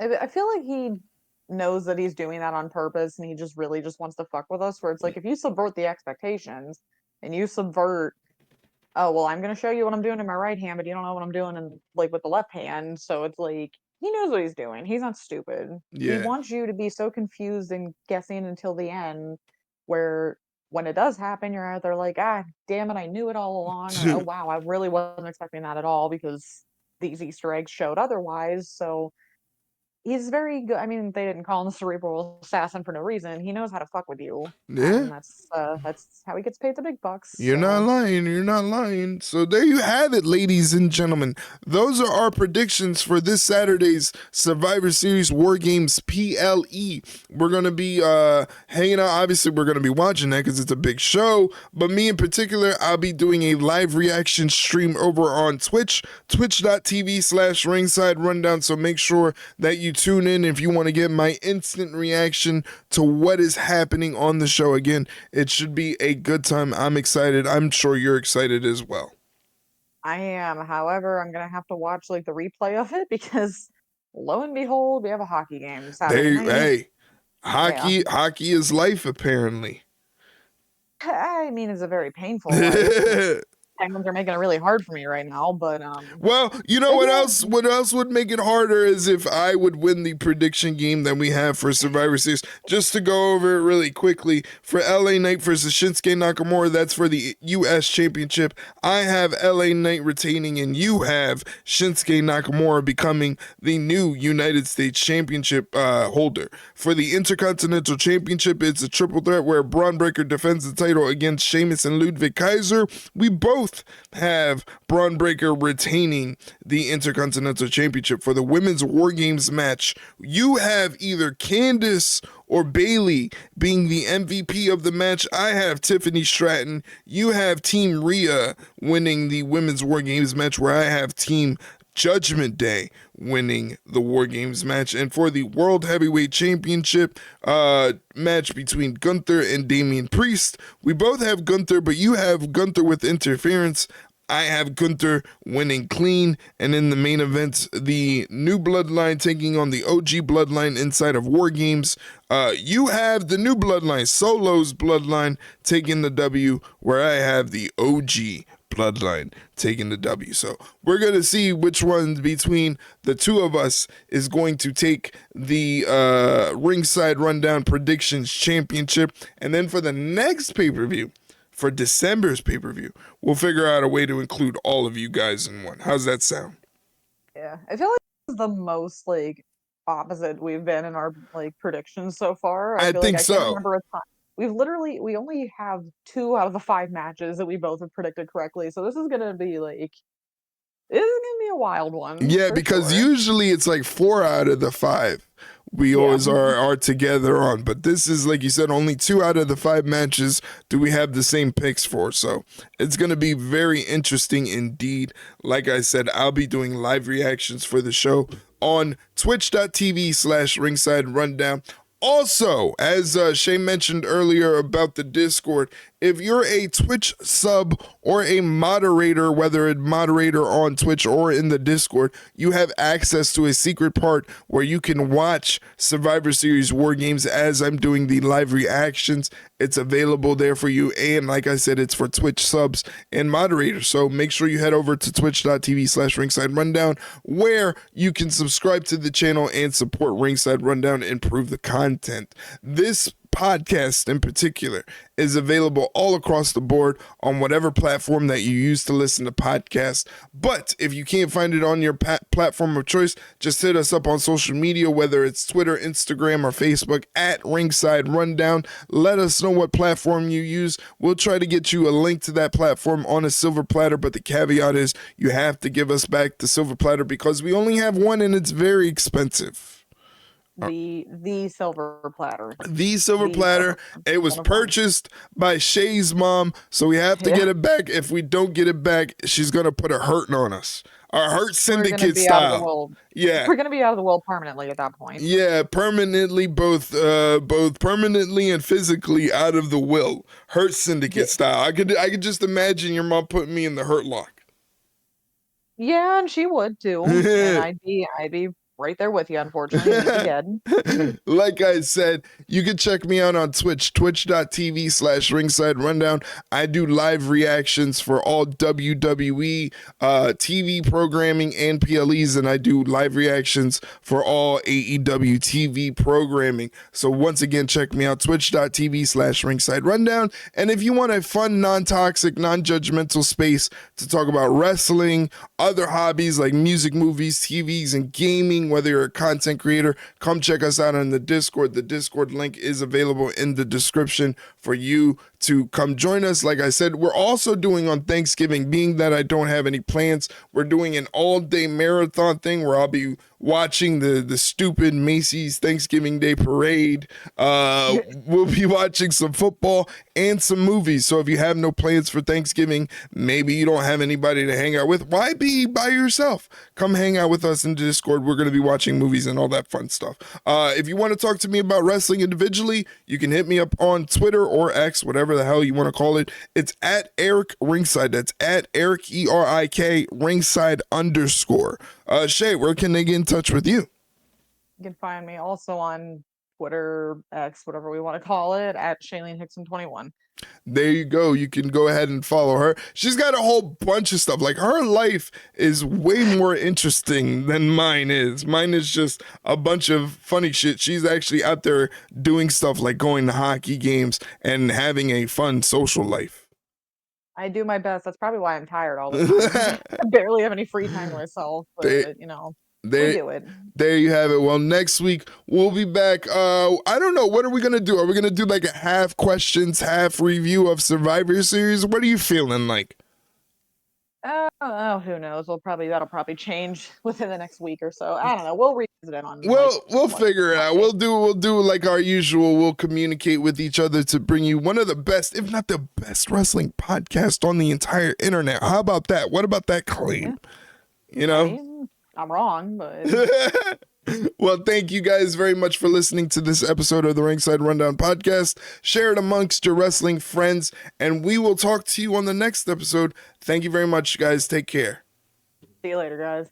Speaker 2: I feel like he knows that he's doing that on purpose, and he just really just wants to fuck with us. Where it's like, if you subvert the expectations and you subvert, oh well, I'm gonna show you what I'm doing in my right hand, but you don't know what I'm doing in like with the left hand. So it's like he knows what he's doing. He's not stupid. He
Speaker 1: Yeah.
Speaker 2: wants you to be so confused and guessing until the end, where when it does happen, you're out there like, ah, damn it, I knew it all along, or oh wow, I really wasn't expecting that at all because these Easter eggs showed otherwise. So he's very good. I mean, they didn't call him the cerebral assassin for no reason. He knows how to fuck with you,
Speaker 1: Yeah.
Speaker 2: and that's how he gets paid the big bucks.
Speaker 1: You're not
Speaker 2: So
Speaker 1: lying. You're not lying. So there you have it, ladies and gentlemen. Those are our predictions for this Saturday's Survivor Series War Games PLE. We're going to be hanging out. Obviously, we're going to be watching that because it's a big show. But me in particular, I'll be doing a live reaction stream over on Twitch, twitch.tv/ringside rundown. So make sure that you tune in if you want to get my instant reaction to what is happening on the show. Again, it should be a good time. I'm excited. I'm sure you're excited as well.
Speaker 2: I am. However, I'm gonna have to watch like the replay of it because lo and behold, we have a hockey game Saturday night.
Speaker 1: Hey,
Speaker 2: Yeah.
Speaker 1: hockey is life, apparently.
Speaker 2: I mean, it's a very painful life. Penguins are making it really hard for me right now, but
Speaker 1: Well, you know
Speaker 2: but
Speaker 1: what
Speaker 2: yeah,
Speaker 1: else? What else would make it harder is if I would win the prediction game that we have for Survivor Series. Just to go over it really quickly, for LA Knight versus Shinsuke Nakamura, that's for the U.S. Championship. I have LA Knight retaining, and you have Shinsuke Nakamura becoming the new United States Championship holder. For the Intercontinental Championship, it's a triple threat where Braun Breaker defends the title against Sheamus and Ludwig Kaiser. We both have Braun Breaker retaining the Intercontinental Championship. For the Women's War Games match, you have either Candice or Bailey being the MVP of the match. I have Tiffany Stratton. You have Team Rhea winning the Women's War Games match, where I have Team Judgment Day winning the War Games match. And for the World Heavyweight Championship match between Gunther and Damian Priest, we both have Gunther, but you have Gunther with interference. I have Gunther winning clean. And in the main event, the New Bloodline taking on the OG Bloodline inside of War Games. You have the New Bloodline, Solo's Bloodline, taking the W, where I have the OG Bloodline taking the W. So we're going to see which one between the two of us is going to take the Ringside Rundown Predictions Championship. And then for the next pay-per-view, for December's pay-per-view, we'll figure out a way to include all of you guys in one. How's that sound?
Speaker 2: yeah. I feel like this is the most like opposite we've been in our like predictions so far. I
Speaker 1: I
Speaker 2: feel like
Speaker 1: think
Speaker 2: I can't
Speaker 1: so.
Speaker 2: remember a time. We only have 2 out of the 5 matches that we both have predicted correctly. So this is gonna be a wild one
Speaker 1: Yeah,
Speaker 2: for
Speaker 1: because
Speaker 2: sure.
Speaker 1: usually it's like 4 out of the 5 we
Speaker 2: Yeah.
Speaker 1: always are together on. But this is, like you said, only 2 out of the 5 matches do we have the same picks for. So it's going to be very interesting indeed. Like I said, I'll be doing live reactions for the show on twitch.tv/ringside rundown. Also, as Shay mentioned earlier about the Discord, if you're a Twitch sub or a moderator, whether a moderator on Twitch or in the Discord, you have access to a secret part where you can watch Survivor Series War Games as I'm doing the live reactions. It's available there for you. And like I said, it's for Twitch subs and moderators. So make sure you head over to twitch.tv/ringside rundown, where you can subscribe to the channel and support Ringside Rundown and improve the content. This podcast in particular is available all across the board on whatever platform that you use to listen to podcasts. But if you can't find it on your platform of choice, just hit us up on social media, whether it's Twitter, Instagram, or Facebook at Ringside Rundown. Let us know what platform you use. We'll try to get you a link to that platform on a silver platter, but the caveat is you have to give us back the silver platter because we only have one and it's very expensive.
Speaker 2: The silver platter.
Speaker 1: The silver
Speaker 2: The silver
Speaker 1: platter. It was
Speaker 2: one of one.
Speaker 1: purchased by Shay's mom, so we have to
Speaker 2: Yeah.
Speaker 1: get it back. If we don't get it back, she's gonna put a hurting on us. A hurt
Speaker 2: We're gonna
Speaker 1: syndicate
Speaker 2: be out of the
Speaker 1: style.
Speaker 2: world.
Speaker 1: Yeah.
Speaker 2: We're gonna be out of the world permanently at that point.
Speaker 1: Yeah, permanently, both permanently and physically out of the will. Hurt syndicate style. I could just imagine your mom putting me in the hurt lock.
Speaker 2: Yeah, and she would too. And I'd be right there with you, unfortunately. You'd be dead.
Speaker 1: Like I said, you can check me out on Twitch, twitch.tv/ringside rundown. I do live reactions for all WWE TV programming and PLEs, and I do live reactions for all AEW TV programming. So once again, check me out, twitch.tv/ringside rundown. And if you want a fun, non-toxic, non-judgmental space to talk about wrestling, other hobbies like music, movies, TVs, and gaming, whether you're a content creator, come check us out on the Discord. The Discord link is available in the description for you to come join us. Like I said, we're also doing on Thanksgiving, being that I don't have any plans, we're doing an all-day marathon thing where I'll be watching the stupid Macy's Thanksgiving Day parade. We'll be watching some football and some movies. So if you have no plans for Thanksgiving, maybe you don't have anybody to hang out with, why be by yourself? Come hang out with us in Discord. We're going to be watching movies and all that fun stuff. If you want to talk to me about wrestling individually, you can hit me up on Twitter or X, whatever the hell you want to call it. It's at Erik Ringside. That's at Erik, ERIK, Ringside _. Shay, where can they get in touch with you?
Speaker 2: You can find me also on Twitter, X, whatever we want to call it, at Shailene Hickson 21.
Speaker 1: There you go. You can go ahead and follow her. She's got a whole bunch of stuff. Like, her life is way more interesting than mine is. Mine is just a bunch of funny shit. She's actually out there doing stuff like going to hockey games and having a fun social life.
Speaker 2: I do my best. That's probably why I'm tired all the time. I barely have any free time to myself,
Speaker 1: They,
Speaker 2: but, you know, we
Speaker 1: they,
Speaker 2: do it.
Speaker 1: there you have it. Well, next week we'll be back. I don't know. What are we gonna do? Are we gonna do like a half questions, half review of Survivor Series? What are you feeling like?
Speaker 2: Oh, who knows? That'll probably change within the next week or so. I don't know. We'll revisit it on like
Speaker 1: We'll figure it out.
Speaker 2: Monday.
Speaker 1: We'll do like our usual. We'll communicate with each other to bring you one of the best, if not the best, wrestling podcast on the entire internet. How about that? What about that claim? You know?
Speaker 2: I mean, I'm wrong, but
Speaker 1: Well, thank you guys very much for listening to this episode of the Ringside Rundown podcast. Share it amongst your wrestling friends, and we will talk to you on the next episode. Thank you very much, guys. Take care.
Speaker 2: see you later, guys.